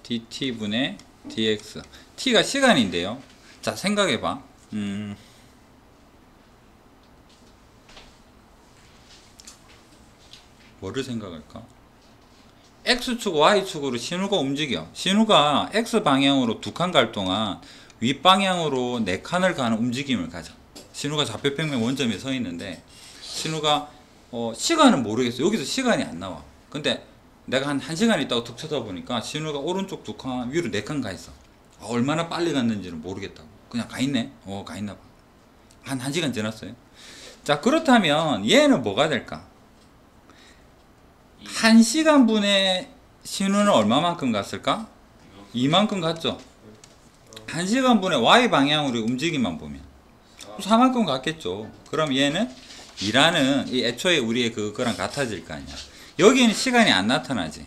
dt분의 dx t가 시간인데요. 자, 생각해봐. 뭐를 생각할까? X축, Y축으로 신호가 움직여. 신호가 X방향으로 2칸 갈 동안 윗방향으로 4칸을 가는 움직임을 가져. 신호가 좌표평면 원점에 서 있는데 신호가 시간은 모르겠어. 여기서 시간이 안 나와. 근데 내가 한 1시간 있다가 툭 쳐다보니까 신호가 오른쪽 2칸, 위로 4칸 가 있어. 얼마나 빨리 갔는지는 모르겠다고. 그냥 가 있네. 가 있나 봐. 한 1시간 지났어요. 자, 그렇다면 얘는 뭐가 될까? 1시간분의 신호는 얼마만큼 갔을까? 이만큼 갔죠. 1시간분의 Y방향으로 움직임만 보면 4만큼 갔겠죠. 그럼 얘는 2라는 이 애초에 우리의 그거랑 같아질 거 아니야. 여기에는 시간이 안 나타나지.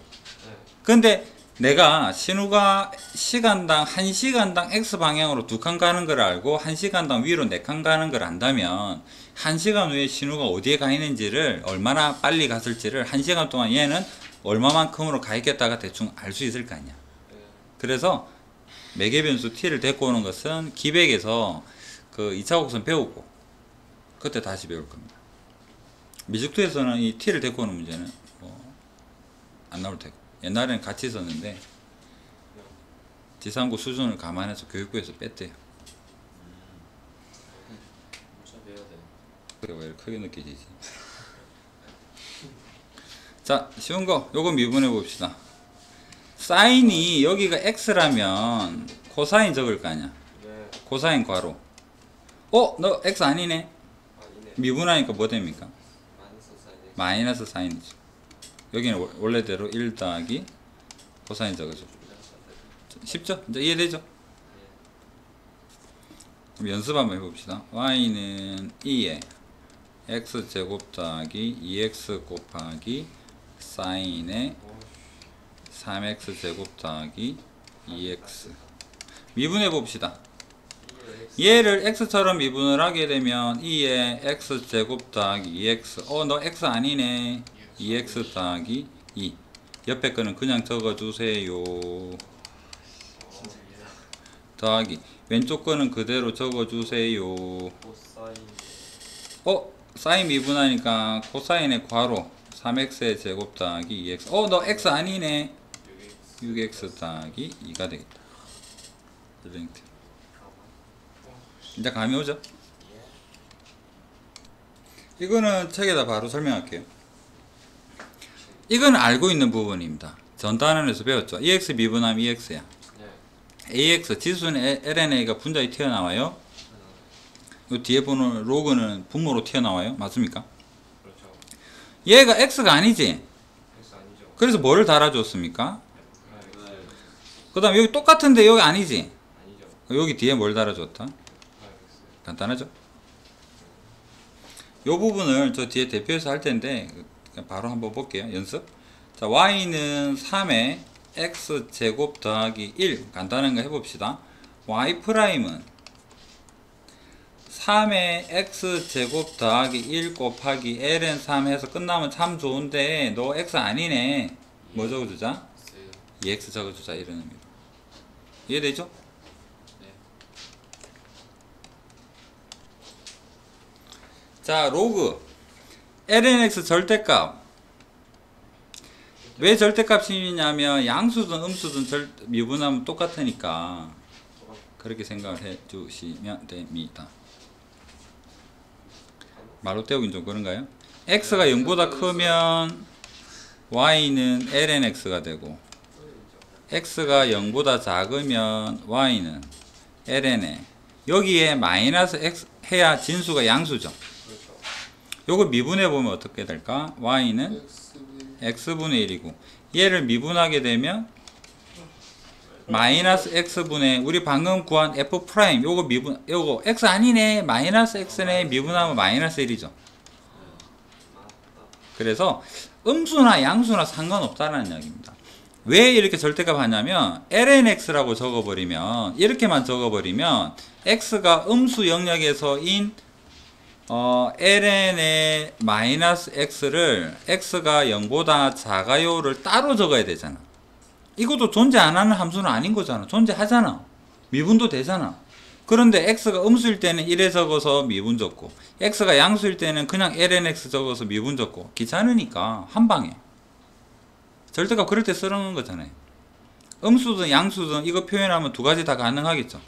근데 내가 신호가 시간당 1시간당 X방향으로 2칸 가는 걸 알고 1시간당 위로 4칸 가는 걸 안다면 1시간 후에 신호가 어디에 가 있는지를 얼마나 빨리 갔을지를 1시간 동안 얘는 얼마만큼으로 가 있겠다가 대충 알 수 있을 거 아니야. 그래서 매개변수 t를 데리고 오는 것은 기백에서 그 2차 곡선 배우고 그때 다시 배울 겁니다. 미적투에서는 이 t를 데리고 오는 문제는 안 나올 테고 옛날에는 같이 있었는데 지상고 수준을 감안해서 교육부에서 뺐대요. 그래 왜 크게 느껴지지? 자, 쉬운 거 요거 미분해 봅시다. 사인이 여기가 x라면 코사인 적을 거 아니야. 코사인 괄호. 너 x 아니네. 미분하니까 뭐 됩니까? 마이너스 사인이죠. 여기는 원래대로 1 더하기 코사인 적어줘. 쉽죠? 이제 이해되죠? 그럼 연습 한번 해봅시다. y는 2에 x제곱 더하기 2x 곱하기 사인에 3x제곱 더하기 2x 미분해 봅시다. 얘를 x처럼 미분을 하게 되면 2에 x제곱 더하기 2x 너 x 아니네. 2x 더하기 2 옆에 거는 그냥 적어주세요. 진짜 이해다. 더하기 왼쪽 거는 그대로 적어주세요. 코사인. 사인 미분하니까 코사인의 괄호 3x의 제곱 더하기 2x. 너 x 아니네. 6x 더하기 2가 되겠다. 링트. 이제 감이 오죠? 이거는 책에다 바로 설명할게요. 이건 알고 있는 부분입니다. 전단원에서 배웠죠. EX 미분하면 EX야. 네. AX 지수는 LNA가 분자에 튀어나와요. 요 뒤에 보는 로그는 분모로 튀어나와요. 맞습니까? 그렇죠. 얘가 X가 아니지. X 아니죠. 그래서 뭐를 달아줬습니까? 네. 그 다음 여기 똑같은데 여기 아니지. 아니죠. 여기 뒤에 뭘 달아줬다? X. 간단하죠? 요 부분을 저 뒤에 대표해서 할 텐데 바로 한번 볼게요. 연습. 자, y는 3의 x 제곱 더하기 1 간단한 거 해봅시다. y 프라임은 3의 x 제곱 더하기 1 곱하기 ln 3 해서 끝나면 참 좋은데 너 x 아니네. 뭐 적어주자? 2x 적어주자 이런 의미로. 이해되죠? 네. 자, 로그 lnx 절대값. 왜 절대값이냐면 양수든 음수든 미분하면 똑같으니까 그렇게 생각을 해 주시면 됩니다. 말로 때우긴 좀 그런가요? x가 0보다 크면 y는 lnx가 되고 x가 0보다 작으면 y는 ln에 여기에 마이너스 x 해야 진수가 양수죠. 그렇죠. 요거 미분해 보면 어떻게 될까? y는 x분의 1이고 얘를 미분하게 되면 마이너스 x분의 우리 방금 구한 f 프라임 요거 미분 요거 x 아니네 마이너스 x네 미분하면 마이너스 1이죠. 그래서 음수나 양수나 상관없다는 이야기입니다. 왜 이렇게 절대값 하냐면 lnx라고 적어버리면 이렇게만 적어버리면 x가 음수 영역에서인 ln의 마이너스 x를 x가 0보다 작아요를 따로 적어야 되잖아. 이것도 존재 안 하는 함수는 아닌 거잖아. 존재하잖아. 미분도 되잖아. 그런데 x가 음수일 때는 1에 적어서 미분 적고 x가 양수일 때는 그냥 lnx 적어서 미분 적고 귀찮으니까 한방에 절대값 그럴 때 쓰는 거잖아요. 음수든 양수든 이거 표현하면 두 가지 다 가능하겠죠.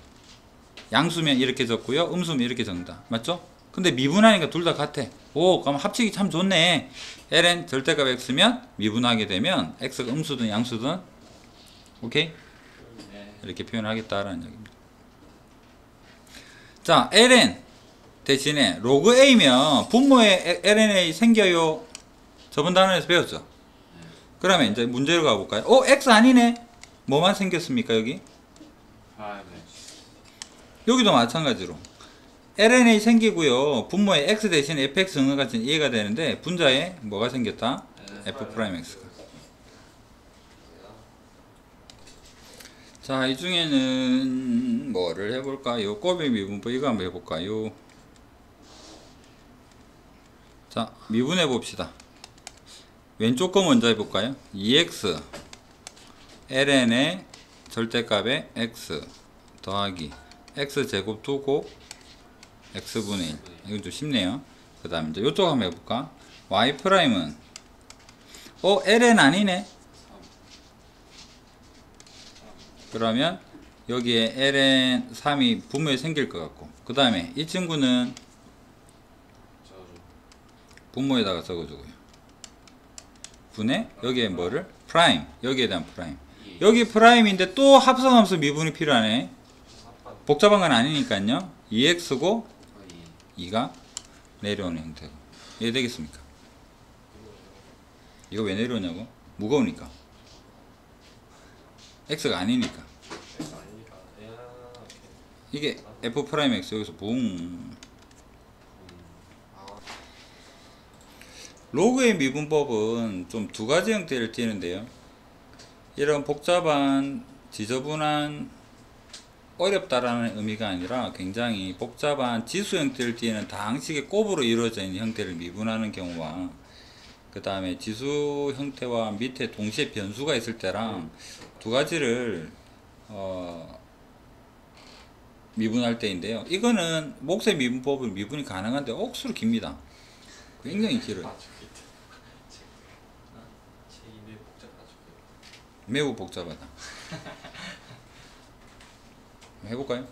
양수면 이렇게 적고요. 음수면 이렇게 적는다. 맞죠? 근데 미분하니까 둘 다 같아. 오, 그럼 합치기 참 좋네. ln 절대값 x면 미분하게 되면 x가 음수든 양수든 오케이? 네. 이렇게 표현하겠다라는 얘기입니다. 자, ln 대신에 로그 a면 분모에 lna 생겨요. 저번 단원에서 배웠죠? 그러면 이제 문제로 가볼까요? x 아니네? 뭐만 생겼습니까, 여기? 네. 여기도 마찬가지로. lna 생기고요. 분모에 x 대신에 fx 정의가 이해가 되는데 분자에 뭐가 생겼다? f'x가. 자, 이 중에는 뭐를 해볼까요? 곱의 미분법 이거 한번 해볼까요? 자, 미분해 봅시다. 왼쪽 거 먼저 해볼까요? 2x ln의 절대값에 x 더하기 x 제곱 두고 x분의 1 이건 좀 쉽네요. 그 다음에 이제 이쪽 한번 해볼까? y 프라임은 ln 아니네. 그러면 여기에 ln 3이 분모에 생길 것 같고 그 다음에 이 친구는 분모에다가 적어주고요. 분의 여기에 뭐를? 프라임. 여기에 대한 프라임. 여기 프라임인데 또 합성함수 미분이 필요하네. 복잡한 건 아니니까요. 2x고 2가 내려오는 형태고. 이해되겠습니까? 이거 왜 내려오냐고? 무거우니까. x가 아니니까. X 아니니까. 야. 이게 f 프라임 x 여기서 붕. 로그의 미분법은 좀 두 가지 형태를 띠는데요. 이런 복잡한 지저분한 어렵다라는 의미가 아니라 굉장히 복잡한 지수 형태를 띠는 다항식의 곱으로 이루어져 있는 형태를 미분하는 경우와 그 다음에 지수 형태와 밑에 동시에 변수가 있을 때랑 두 가지를 미분할 때인데요. 이거는 몫의 미분법은 미분이 가능한데 억수로 깁니다. 굉장히 길어요. 책이 매우 복잡하죠. 매우 복잡하다. 해볼까요?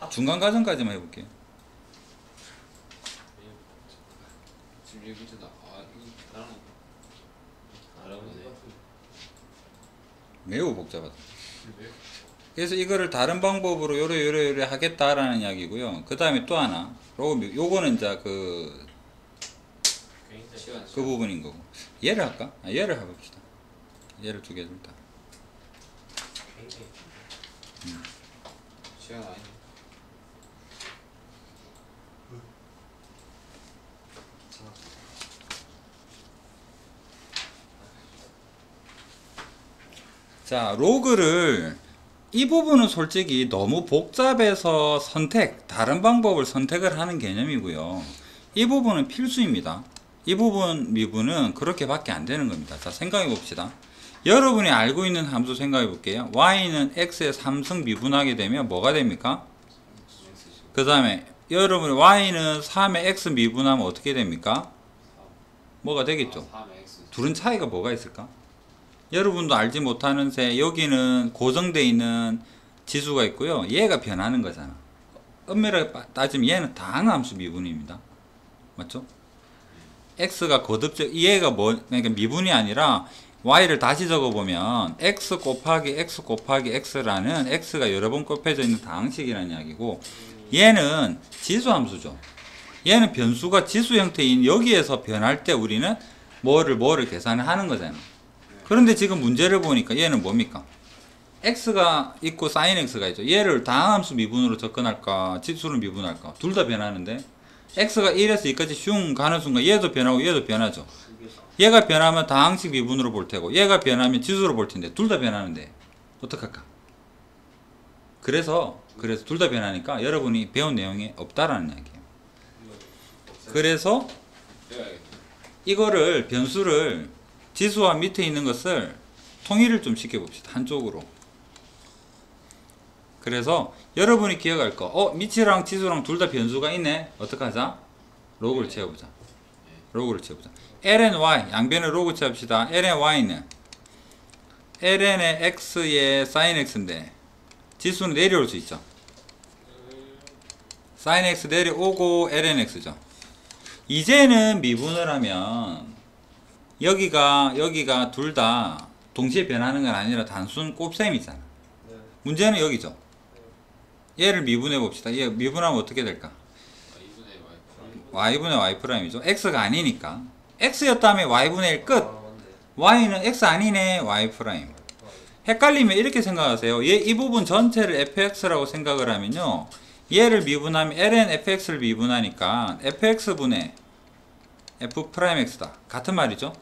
중간 과정까지만 해볼게요. 매우 복잡하다. 지금 여기 있잖아. 아 이거 나랑 알아보네. 매우 복잡하다. 매우 그래서 이거를 다른 방법으로 요래 하겠다라는 이야기고요. 그 다음에 또 하나, 요거는 이제 그 굉장히 시간 부분인 거고. 얘를 할까? 얘를 해봅시다. 얘를 두 개 둘 다. 굉장히 시간 아니네. 자, 로그를 이 부분은 솔직히 너무 복잡해서 다른 방법을 선택을 하는 개념이고요. 이 부분은 필수입니다. 이 부분 미분은 그렇게밖에 안 되는 겁니다. 자, 생각해 봅시다. 여러분이 알고 있는 함수 생각해 볼게요. y는 x의 3승 미분하게 되면 뭐가 됩니까? 그 다음에 여러분이 y는 3의 x 미분하면 어떻게 됩니까? 뭐가 되겠죠? 3x. 둘은 차이가 뭐가 있을까? 여러분도 알지 못하는 새 여기는 고정되어 있는 지수가 있고요. 얘가 변하는 거잖아. 엄밀하게 따지면 얘는 다항함수 미분입니다. 맞죠? x가 거듭적 얘가 그러니까 미분이 아니라 y를 다시 적어보면 x 곱하기 x 곱하기 x라는 x가 여러 번 곱해져 있는 다항식이라는 이야기고, 얘는 지수함수죠. 얘는 변수가 지수 형태인 여기에서 변할 때 우리는 뭐를 계산을 하는 거잖아. 그런데 지금 문제를 보니까 얘는 뭡니까? x가 있고 sin x가 있죠. 얘를 다항함수 미분으로 접근할까 지수로 미분할까? 둘 다 변하는데 x가 1에서 2까지 슝 가는 순간 얘도 변하고 얘도 변하죠. 얘가 변하면 다항식 미분으로 볼 테고 얘가 변하면 지수로 볼 텐데 둘 다 변하는데 어떡할까? 그래서 둘 다 변하니까 여러분이 배운 내용이 없다라는 이야기예요. 그래서 배워야겠네. 이거를 변수를 지수와 밑에 있는 것을 통일을 좀 시켜봅시다. 한쪽으로. 그래서 여러분이 기억할 거, 밑이랑 지수랑 둘 다 변수가 있네. 어떡하자? 로그를 채워보자. 로그를 채워보자. ln y, 양변에 로그 채웁시다. ln y는 ln의 x의 sin x인데 지수는 내려올 수 있죠. sin x 내려오고 ln x죠. 이제는 미분을 하면 여기가 둘 다 동시에 변하는 건 아니라 단순 곱셈이잖아. 네. 문제는 여기죠. 얘를 미분해 봅시다. 얘 미분하면 어떻게 될까? 2분의 y. y분의 y 프라임이죠. x가 아니니까. x였다면 y분의 1 끝. 아, 맞네. y는 x 아니네. y 프라임. 헷갈리면 이렇게 생각하세요. 이 부분 전체를 fx라고 생각을 하면요. 얘를 미분하면 ln fx를 미분하니까 fx분의 f 프라임 x다. 같은 말이죠.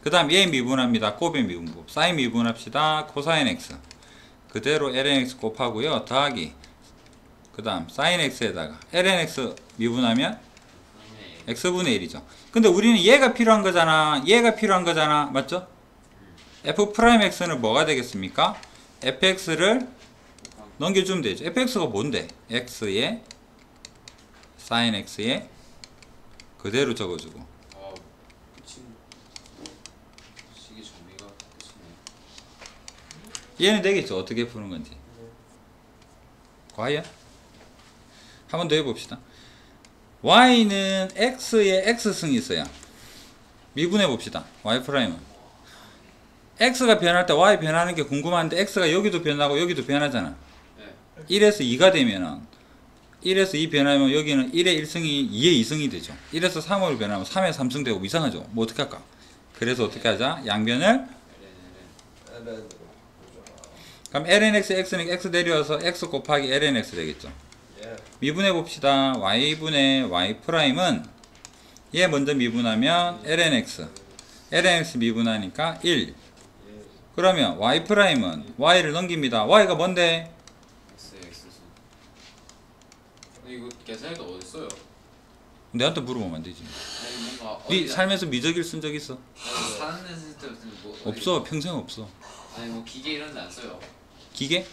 그 다음 얘 미분합니다. 곱의 미분법. 사인 미분합시다. 코사인 x. 그대로 ln x 곱하고요. 더하기. 그 다음 사인 x에다가 ln x 미분하면 x분의 1이죠. 근데 우리는 얘가 필요한 거잖아. 얘가 필요한 거잖아. 맞죠? f 프라임 x는 뭐가 되겠습니까? fx를 넘겨주면 되죠. fx가 뭔데? x에 sin x에 그대로 적어주고. 아 미친. 시계 정리가 끝이네. 얘는 되겠죠. 어떻게 푸는 건지. 과연? 한 번 더 해봅시다. y는 x에 x승이 있어요. 미분해 봅시다. y 프라임은 x가 변할 때 y 변하는 게 궁금한데 x가 여기도 변하고 여기도 변하잖아. 네. 1에서 2가 되면은 1에서 2 변하면 여기는 1의 1승이 2의 2승이 되죠. 1에서 3으로 변하면 3의 3승 되고 이상하죠. 뭐 어떻게 할까? 그래서 어떻게 하자? 양변을 LN으로. 그럼 lnx x는 x 내려와서 x 곱하기 lnx 되겠죠. 예. 미분해 봅시다. y분의 y 프라임은 얘 먼저 미분하면 lnx 미분하니까 1. 예. 그러면 y 프라임은 y를 넘깁니다. y가 뭔데? x. 근데 이거 계산해도 어디 써요? 내한테 물어보면 안 되지. 아니 뭔가 네 살면서 미적일 쓴 적 있어? 사는 데 쓸 때 뭐 없어. 평생 없어. 아니 뭐 기계 이런 데 안 써요. 기계?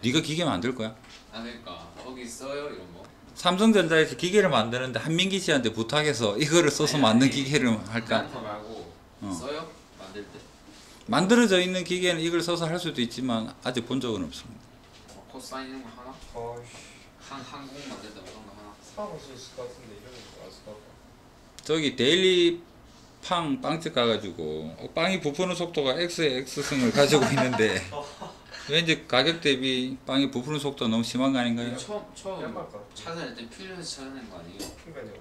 네가 기계 만들 거야? 아 그러니까 거기 써요 이런 거. 삼성전자에서 기계를 만드는데 한민기 씨한테 부탁해서 이거를 써서 만든 기계를 할까? 그런 거 말고 써요? 만들 때. 만들어져 있는 기계는 이걸 써서 할 수도 있지만 아직 본 적은 없습니다. 코사인 이런 거 하나? 아씨 항공 만들 때 그런 거 하나? 사볼 수 있을 것 같은데 이런 거 아실 것 같아. 저기 데일리 빵집 가가지고 빵이 부푸는 속도가 X의 X승을 가지고 있는데 왠지 가격 대비 빵이 부푸는 속도가 너무 심한 거 아닌가요? 처음 깜빡 거. 찾아낼 때 필요해서 찾아낸 거 아니에요? 그러니까요.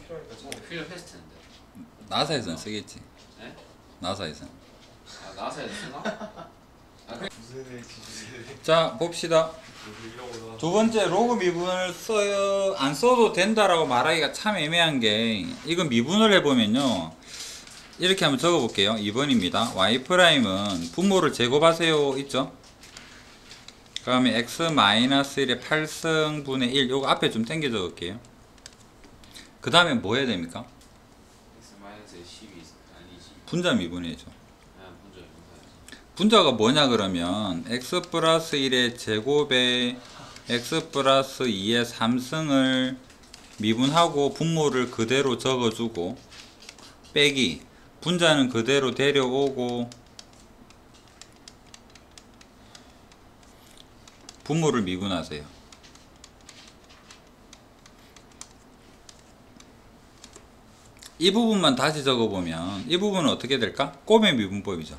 필요하니까 필요했을 텐데. 나사에서는 쓰겠지. 네? 나사에서는. 아 나사에 쓰나? 무슨 지식이 자 봅시다. 이러고 두 번째 로그 미분을 써요 안 써도 된다라고 말하기가 참 애매한 게 이건 미분을 해보면요 이렇게 한번 적어볼게요. 2번입니다. y''은 분모를 제곱하세요 있죠? 그 다음에 x-1의 8승분의 1 요거 앞에 좀 당겨 적을게요. 그 다음에 뭐 해야 됩니까? X 마이너스 10이 아니지. 분자 미분해야죠. 아 분자 이거 분자가 뭐냐 그러면 x 플러스 1의 제곱에 x 플러스 2의 3승을 미분하고 분모를 그대로 적어주고 빼기 분자는 그대로 데려오고 분모를 미분하세요. 이 부분만 다시 적어보면 이 부분은 어떻게 될까? 곱의 미분법이죠.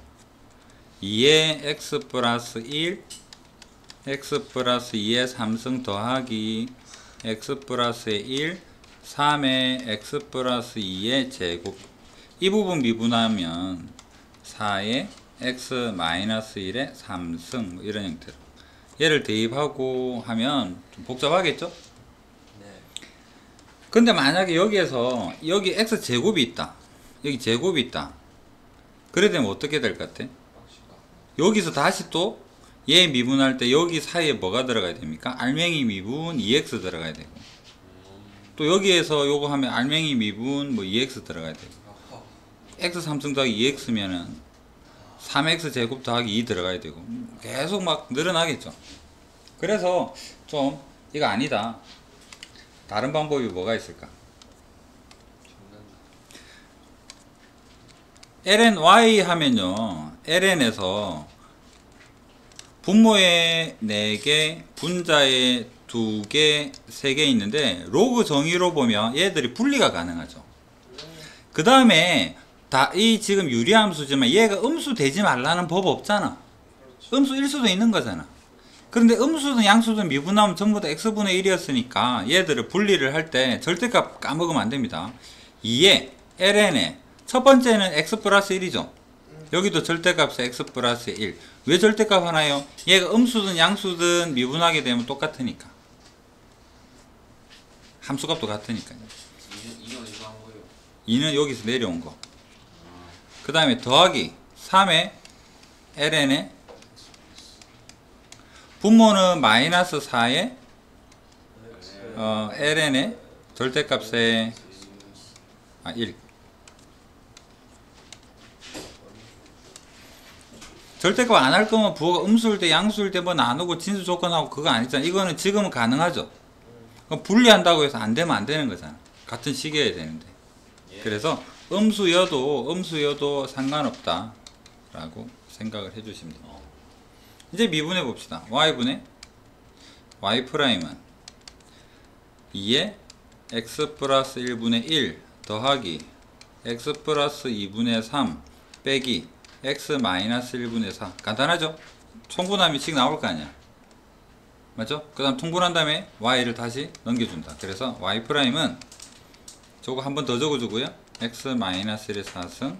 2의 x 플러스 1 x 플러스 2의 3승 더하기 x 플러스의 1 3의 x 플러스 2의 제곱 이 부분 미분하면 4의 x 마이너스 1의 3승 뭐 이런 형태로 얘를 대입하고 하면 좀 복잡하겠죠? 네. 근데 만약에 여기에서 여기 x 제곱이 있다 여기 제곱이 있다 그래 되면 어떻게 될 것 같아? 여기서 다시 또 얘 미분할 때 여기 사이에 뭐가 들어가야 됩니까? 알맹이 미분 2x 들어가야 되고 또 여기에서 요거 하면 알맹이 미분 뭐 2x 들어가야 되고 x 3승 더하기 2x면은 3x 제곱 더하기 2 들어가야 되고 계속 막 늘어나겠죠. 그래서 좀 이거 아니다 다른 방법이 뭐가 있을까? lny 하면요 ln에서 분모에 4개 분자에 2개 3개 있는데 로그 정의로 보면 얘들이 분리가 가능하죠. 그 다음에 이 지금 유리함수지만 얘가 음수 되지 말라는 법 없잖아. 음수일 수도 있는 거잖아. 그런데 음수든 양수든 미분하면 전부 다 x분의 1이었으니까 얘들을 분리를 할 때 절대값 까먹으면 안 됩니다. 2에 ln에 첫 번째는 x 플러스 1이죠. 여기도 절대값은 x 플러스 1. 왜 절대값 하나요? 얘가 음수든 양수든 미분하게 되면 똑같으니까. 함수값도 같으니까요. 2는 어디서 한 거예요? 2는 여기서 내려온 거. 그 다음에 더하기 3에 ln에 분모는 마이너스 4에 ln에 절대값에 1 절대값 안 할 거면 부호가 음수일 때 양수일 때 뭐 나누고 진수 조건하고 그거 아니잖아. 이거는 지금은 가능하죠. 그럼 분리한다고 해서 안 되면 안 되는 거잖아. 같은 시계여야 되는데. 그래서 음수여도 상관없다 라고 생각을 해주시면 됩니다. 이제 미분해 봅시다. y분의 y'은 2에 x 플러스 1분의 1 더하기 x 플러스 2분의 3 빼기 x 마이너스 1분의 4 간단하죠? 통분하면 씩 나올 거 아니야. 맞죠? 그 다음 통분한 다음에 y를 다시 넘겨준다. 그래서 y'은 저거 한 번 더 적어주고요. x 마이너스 1의 4승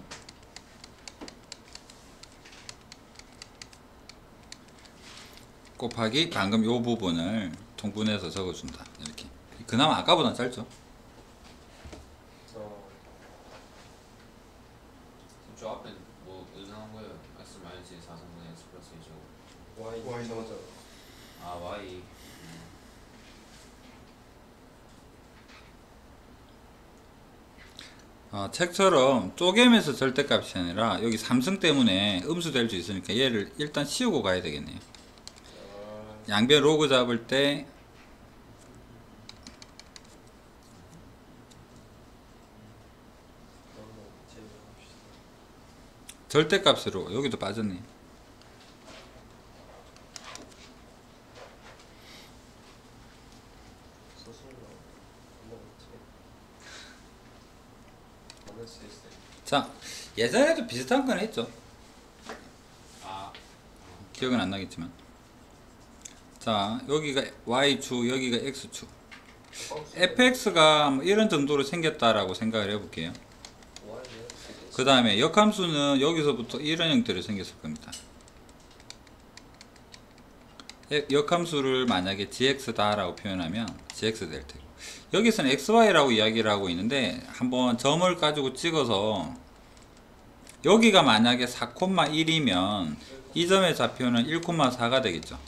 곱하기 방금 요 부분을 통분해서 적어준다. 이렇게. 그나마 아까보단 짧죠? 저 앞에 뭐 어디서 나온 거예요? x 마이너스 4승분의 x 플러스 1제곱. Y 나오잖아. 아 y. 책처럼 쪼개면서 절대값이 아니라 여기 삼승 때문에 음수 될 수 있으니까 얘를 일단 씌우고 가야 되겠네요. 양변 로그 잡을 때 절대값으로 여기도 빠졌네. 자, 예전에도 비슷한 건 했죠. 아, 기억은 안 나겠지만. 자, 여기가 Y축, 여기가 X축. fx가 뭐 이런 정도로 생겼다라고 생각을 해볼게요. 그 다음에 역함수는 여기서부터 이런 형태로 생겼을 겁니다. 역함수를 만약에 gx다 라고 표현하면 gx 될 테고, 여기서는 xy라고 이야기를 하고 있는데 한번 점을 가지고 찍어서 여기가 만약에 4,1이면 이 점의 좌표는 1,4가 되겠죠.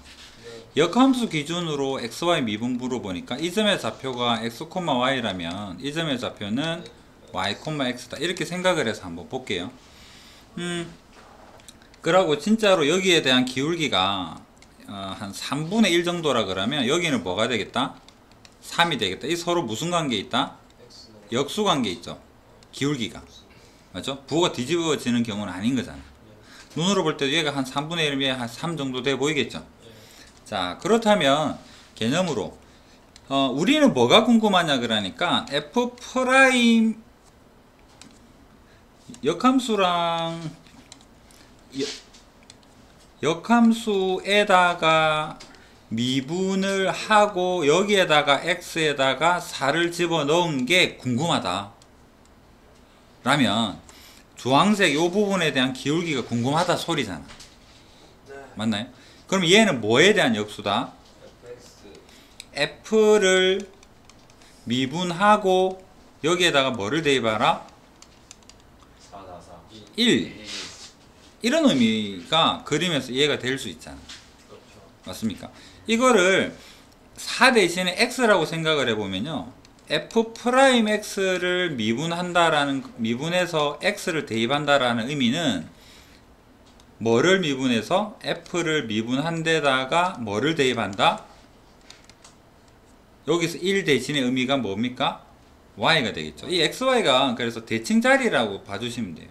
역함수 기준으로 xy 미분부로 보니까 이 점의 좌표가 x, y라면 이 점의 좌표는 y, x다 이렇게 생각을 해서 한번 볼게요. 그러고 진짜로 여기에 대한 기울기가 한 3분의 1 정도라 그러면 여기는 뭐가 되겠다? 3이 되겠다. 이 서로 무슨 관계 있다? 역수 관계 있죠. 기울기가. 맞죠? 부호가 뒤집어지는 경우는 아닌 거잖아. 눈으로 볼 때도 얘가 한 3분의 1이면 한 3 정도 돼 보이겠죠. 자, 그렇다면 개념으로 우리는 뭐가 궁금하냐 그러니까 f 프라임 역함수랑 역함수에다가 미분을 하고 여기에다가 x에다가 4를 집어넣은 게 궁금하다 라면 주황색 요 부분에 대한 기울기가 궁금하다 소리잖아. 맞나요? 그럼 얘는 뭐에 대한 역수다? f를 미분하고 여기에다가 뭐를 대입하라? 1. 이런 의미가 그림에서 이해가 될 수 있잖아. 맞습니까? 이거를 4 대신에 x라고 생각을 해보면요, f'x를 미분해서 x를 대입한다라는 의미는 뭐를 미분해서 f를 미분한 데다가 뭐를 대입한다? 여기서 1 대신의 의미가 뭡니까? y가 되겠죠. 이 xy가 그래서 대칭 자리라고 봐주시면 돼요.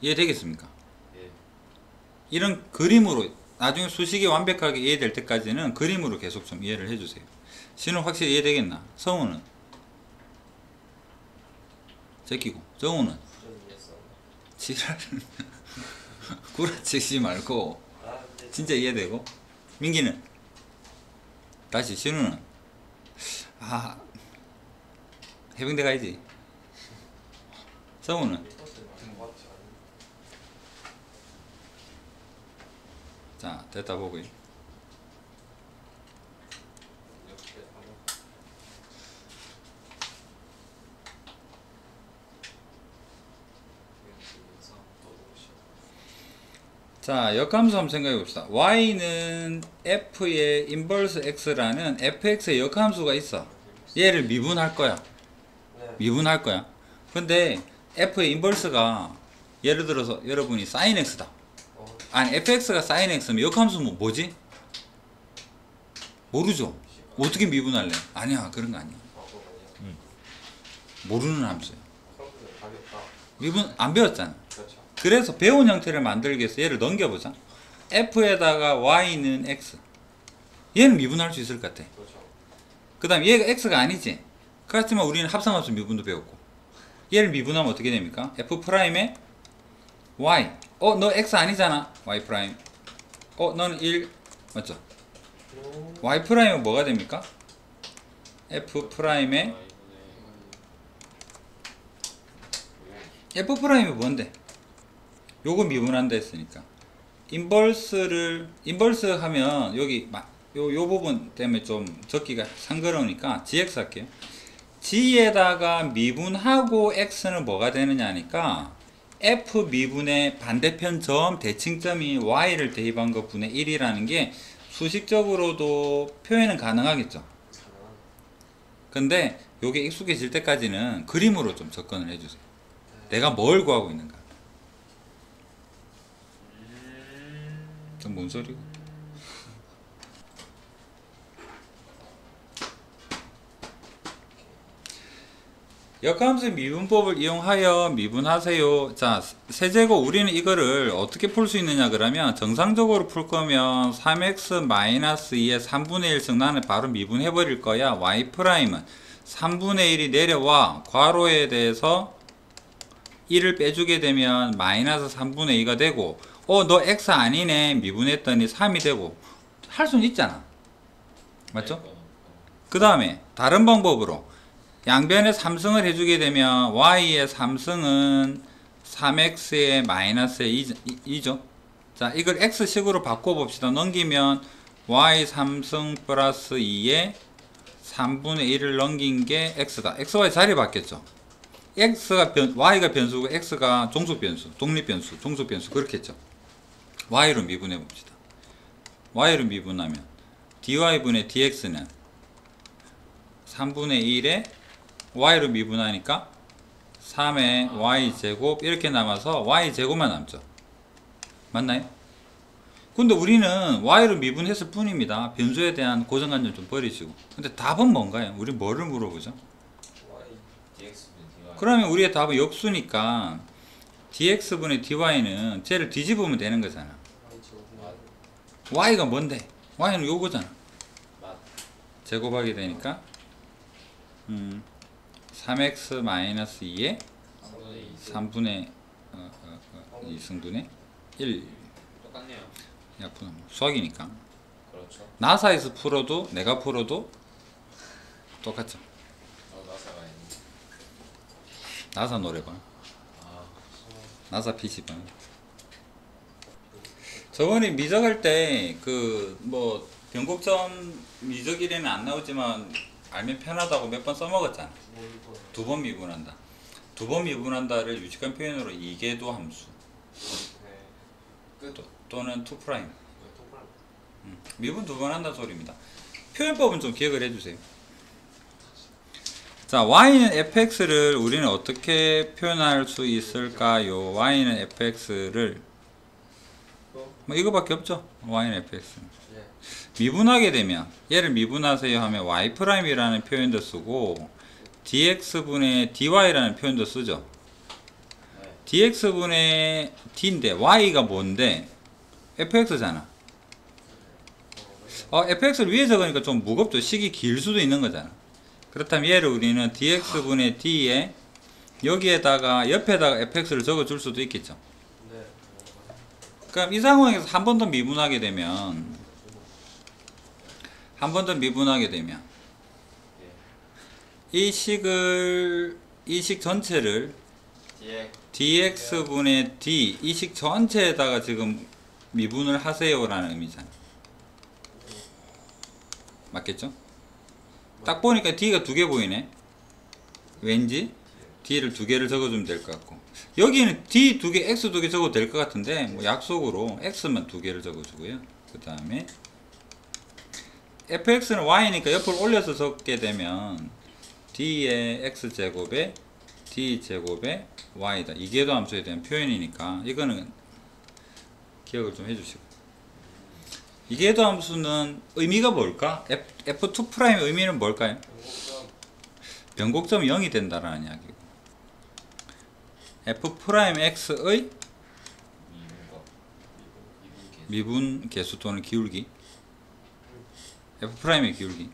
이해되겠습니까? 예. 이런 그림으로 나중에 수식이 완벽하게 이해될 때까지는 그림으로 계속 좀 이해를 해주세요. 신은 확실히 이해되겠나? 성우는? 제끼고 정우는? 지랄 구라치지 말고 진짜 이해되고. 민기는? 다시 신우는? 해병대 가야지. 성우는? 자, 됐다 보고요. 자, 역함수 한번 생각해 봅시다. y는 f의 인버스 x라는 fx의 역함수가 있어. 얘를 미분할 거야. 미분할 거야. 근데 f의 인버스가 예를 들어서 여러분이 sin x다. 아니 fx가 sin x면 역함수는 뭐지? 모르죠. 어떻게 미분할래? 아니야, 그런 거 아니야. 모르는 함수야. 미분 안 배웠잖아. 그래서 배운 형태를 만들기 위해서 얘를 넘겨보자. f에다가 y는 x. 얘는 미분할 수 있을 것 같아. 그 다음 얘가 x가 아니지. 그렇지만 우리는 합성함수 미분도 배웠고. 얘를 미분하면 어떻게 됩니까? f 프라임에 y. 너 x 아니잖아. y 프라임. 너는 1. 맞죠? y 프라임은 뭐가 됩니까? f 프라임에 f 프라임이 뭔데? 요거 미분한다 했으니까 인버스 하면 여기 요 부분 때문에 좀 적기가 상그러우니까 gx 할게요. g에다가 미분하고 x는 뭐가 되느냐 하니까 f 미분의 반대편 점 대칭점이 y를 대입한 것 분의 1이라는 게 수식적으로도 표현은 가능하겠죠. 근데 요게 익숙해질 때까지는 그림으로 좀 접근을 해주세요. 내가 뭘 구하고 있는가. 뭔 소리고? 역함수 미분법을 이용하여 미분하세요. 자, 세제곱 우리는 이거를 어떻게 풀 수 있느냐 그러면 정상적으로 풀 거면 3x-2의 3분의 1 승 나는 바로 미분해 버릴 거야. y''은 3분의 1이 내려와 괄호에 대해서 1을 빼주게 되면 마이너스 3분의 2가 되고 너 x 아니네 미분했더니 3이 되고 할 수는 있잖아. 맞죠? 그 다음에 다른 방법으로 양변에 3승을 해주게 되면 y의 3승은 3x의 마이너스의 2죠. 자, 이걸 x식으로 바꿔봅시다. 넘기면 y 3승 플러스 2에 3분의 1을 넘긴 게 x다. xy 자리 바뀌었죠. y가 변수고 x가 종속변수, 독립변수, 종속변수 그렇게 했죠. y로 미분해 봅시다. y로 미분하면 dy분의 dx는 3분의 1에 y로 미분하니까 3의 y제곱 이렇게 남아서 y제곱만 남죠. 맞나요? 근데 우리는 y로 미분했을 뿐입니다. 변수에 대한 고정관념 좀 버리시고. 근데 답은 뭔가요? 우리 뭐를 물어보죠? 그러면 우리의 답은 역수니까 dx분의 dy는 쟤를 뒤집으면 되는 거잖아. y가 뭔데? y는 요거잖아. 제곱하게 되니까 3x-2에 3분의 2승분의 1. 똑같네요. 약분 수학이니까. 그렇죠. 나사에서 풀어도 내가 풀어도 똑같죠. 나사가 있는. 나사 노래방. 아, 나사 PC방. 저번에 미적할 때 그 뭐 변곡점 미적일에는 안 나오지만 알면 편하다고 몇 번 써먹었잖아. 2번 미분한다. 2번 미분한다를 유식한 표현으로 이계도 함수 또는 2'. 미분 2번 한다는 소리입니다. 표현법은 좀 기억을 해주세요. 자, y는 fx를 우리는 어떻게 표현할 수 있을까요? y는 fx를 뭐 이거밖에 없죠. y는 fx 미분하게 되면 얘를 미분하세요 하면 y'이라는 표현도 쓰고 dx분의 dy라는 표현도 쓰죠. dx분의 d인데 y가 뭔데? fx잖아. fx를 위에 적으니까 좀 무겁죠. 식이 길 수도 있는 거잖아. 그렇다면 얘를 우리는 dx분의 d에 여기에다가 옆에다가 fx를 적어줄 수도 있겠죠. 그럼 이 상황에서 한 번 더 미분하게 되면 이 식 전체를 dx분의 d 이 식 전체에다가 지금 미분을 하세요 라는 의미잖아. 맞겠죠? 딱 보니까 d가 2개 보이네. 왠지 d를 2개를 적어주면 될 것 같고, 여기는 d 2개, x 2개 적어도 될 것 같은데 뭐 약속으로 x만 2개를 적어주고요. 그 다음에 fx는 y니까 옆으로 올려서 적게 되면 d의 x제곱에 d제곱에 y다. 이계도 함수에 대한 표현이니까 이거는 기억을 좀 해주시고, 이계도 함수는 의미가 뭘까? f2'의 의미는 뭘까요? 변곡점이 0이 된다라는 이야기고, f'x의 미분 계수 또는 기울기, f'의 기울기.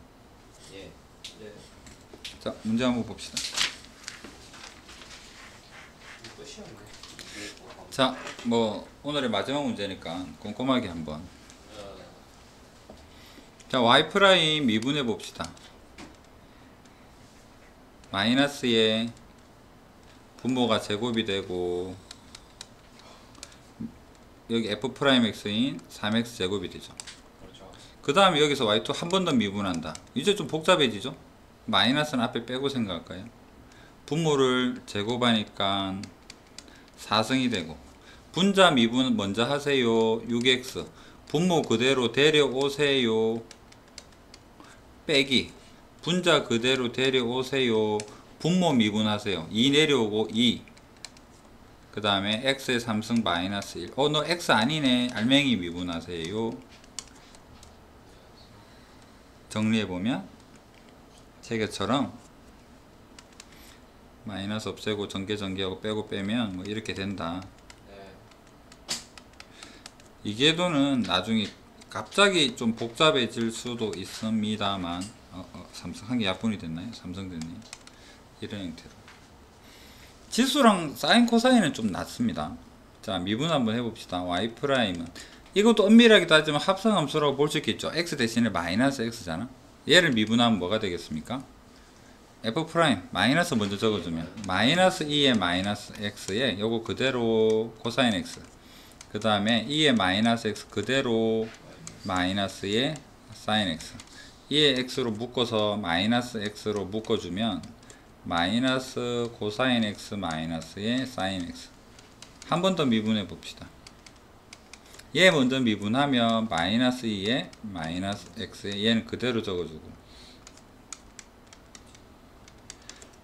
자, 문제 한번 봅시다. 자, 뭐 오늘의 마지막 문제니까 꼼꼼하게 한번. 자, y' 미분해 봅시다. 마이너스에 분모가 제곱이 되고 여기 f'x인 3x 제곱이 되죠. 그 다음에 여기서 y2 한 번 더 미분한다. 이제 좀 복잡해지죠. 마이너스는 앞에 빼고 생각할까요? 분모를 제곱하니까 4승이 되고, 분자 미분 먼저 하세요. 6x 분모 그대로 데려오세요. 빼기 분자 그대로 데려오세요. 분모 미분하세요. 2 내려오고 2. 그 다음에 x의 3승 마이너스 1. 너 x 아니네. 알맹이 미분하세요. 정리해보면 체계처럼 마이너스 없애고 전개하고 빼고 빼면 뭐 이렇게 된다. 네. 이 궤도는 나중에 갑자기 좀 복잡해질 수도 있습니다만 삼성 한 개 약분이 됐나요? 삼성 됐네요. 이런 형태로 지수랑 사인 코사인은 좀 낮습니다. 자, 미분 한번 해봅시다. y 프라임은 이것도 엄밀하게 따지면 합성함수라고 볼 수 있겠죠. x 대신에 마이너스 x잖아. 얘를 미분하면 뭐가 되겠습니까? f 프라임 마이너스 먼저 적어주면 마이너스 2의 마이너스 x에 요거 그대로 코사인 x, 그 다음에 2의 마이너스 x 그대로 마이너스의 사인 x, 2의 x로 묶어서 마이너스 x로 묶어주면 마이너스 코사인 x 마이너스의 사인 x. 한 번 더 미분해 봅시다. 얘 먼저 미분하면 마이너스 2의 마이너스 x에 얘는 그대로 적어주고,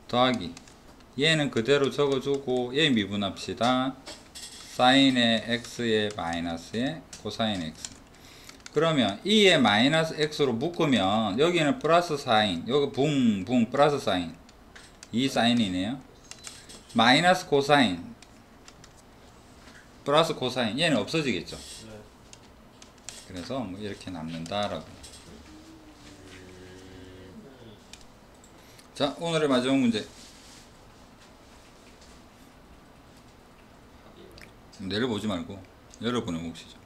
더하기 얘는 그대로 적어주고 얘 미분합시다. 사인의 x의 마이너스의 코사인 x. 그러면 2의 마이너스 x로 묶으면 여기는 플러스 사인, 여기 붕 플러스 사인, 이 사인이네요. 마이너스 코사인 플러스 코사인, 얘는 없어지겠죠. 네. 그래서 뭐 이렇게 남는다라고. 자, 오늘의 마지막 문제. 내려보지 말고 여러분의 몫이죠.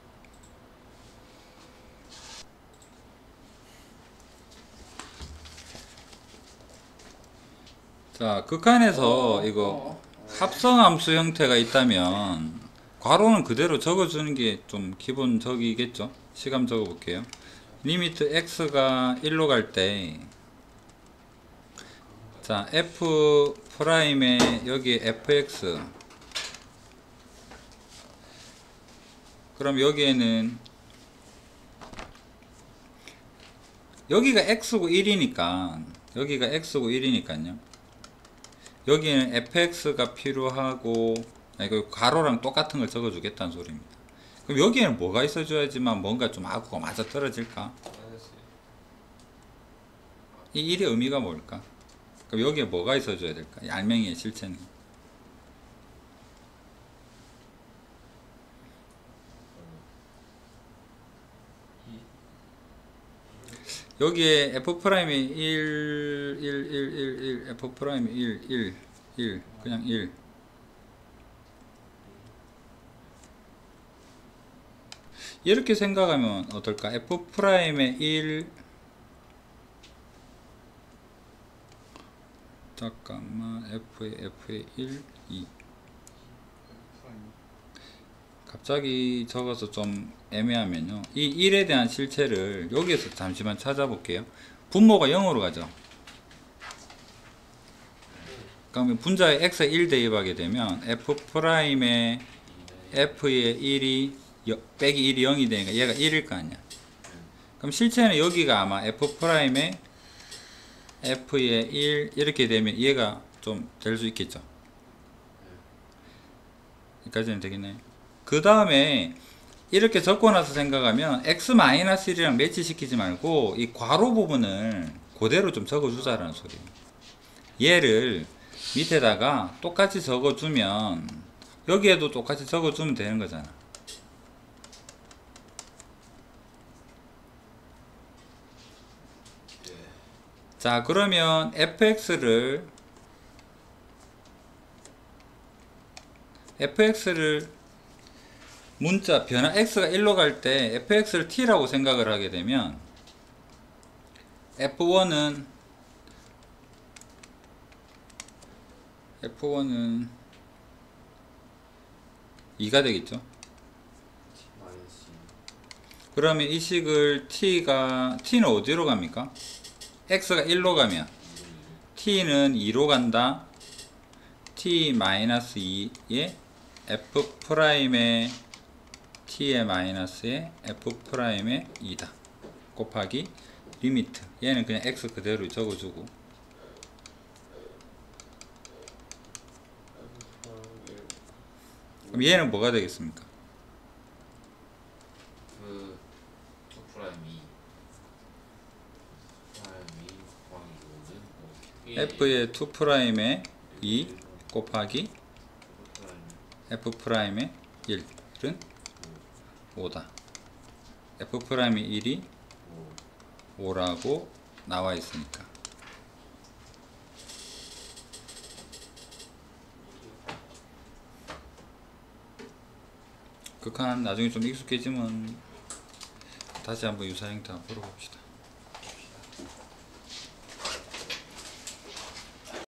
자, 극한에서 이거 합성함수 형태가 있다면 괄호는 그대로 적어주는 게 좀 기본적이겠죠. 시감 적어볼게요. 리미트 x가 1로 갈 때, 자, f 프라임에 여기 fx, 그럼 여기에는 여기가 x고 1이니까 여기가 x고 1이니까요. 여기는 fx가 필요하고, 이거 가로랑 똑같은 걸 적어주겠다는 소리입니다. 그럼 여기에는 뭐가 있어줘야지만 뭔가 좀 아구가 맞아 떨어질까? 이 1의 의미가 뭘까? 그럼 여기에 뭐가 있어줘야 될까? 이 알맹이의 실체는. 여기에 f'이 1, f'이 1, 그냥 1. 이렇게 생각하면 어떨까? f'의 1, 잠깐만, f의 1, 2. 갑자기 적어서 좀 애매하면요, 이 1에 대한 실체를 여기에서 잠시만 찾아볼게요. 분모가 0으로 가죠. 그러면 분자에 x에 1 대입하게 되면 f'의 f의 1이 빼기 1이 0이 되니까 얘가 1일 거 아니야. 그럼 실체는 여기가 아마 f'의 f의 1 이렇게 되면 얘가 좀 될 수 있겠죠. 여기까지는 되겠나요? 그 다음에 이렇게 적고 나서 생각하면 x-1이랑 매치시키지 말고 이 괄호 부분을 그대로 좀 적어주자라는 소리예요. 얘를 밑에다가 똑같이 적어주면 여기에도 똑같이 적어주면 되는 거잖아. 자, 그러면 fx를 문자 변화 x가 1로 갈 때 fx를 t라고 생각을 하게 되면 f1은 2가 되겠죠. 그러면 이 식을 t는 어디로 갑니까? x가 1로 가면 t는 2로 간다. t-2에 f'의 t의 마이너스에 f'의 2다 곱하기 리미트 얘는 그냥 x 그대로 적어주고 그럼 얘는 뭐가 되겠습니까? 그 2 프라임 2 프라임 2 곱하기 5는 5 f의 2 프라임의 2 곱하기 f 프라임의 1은 5다. f 프라임의 1이 5라고 나와 있으니까. 극한 나중에 좀 익숙해지면 다시 한번 유사 형태 한번 풀어봅시다.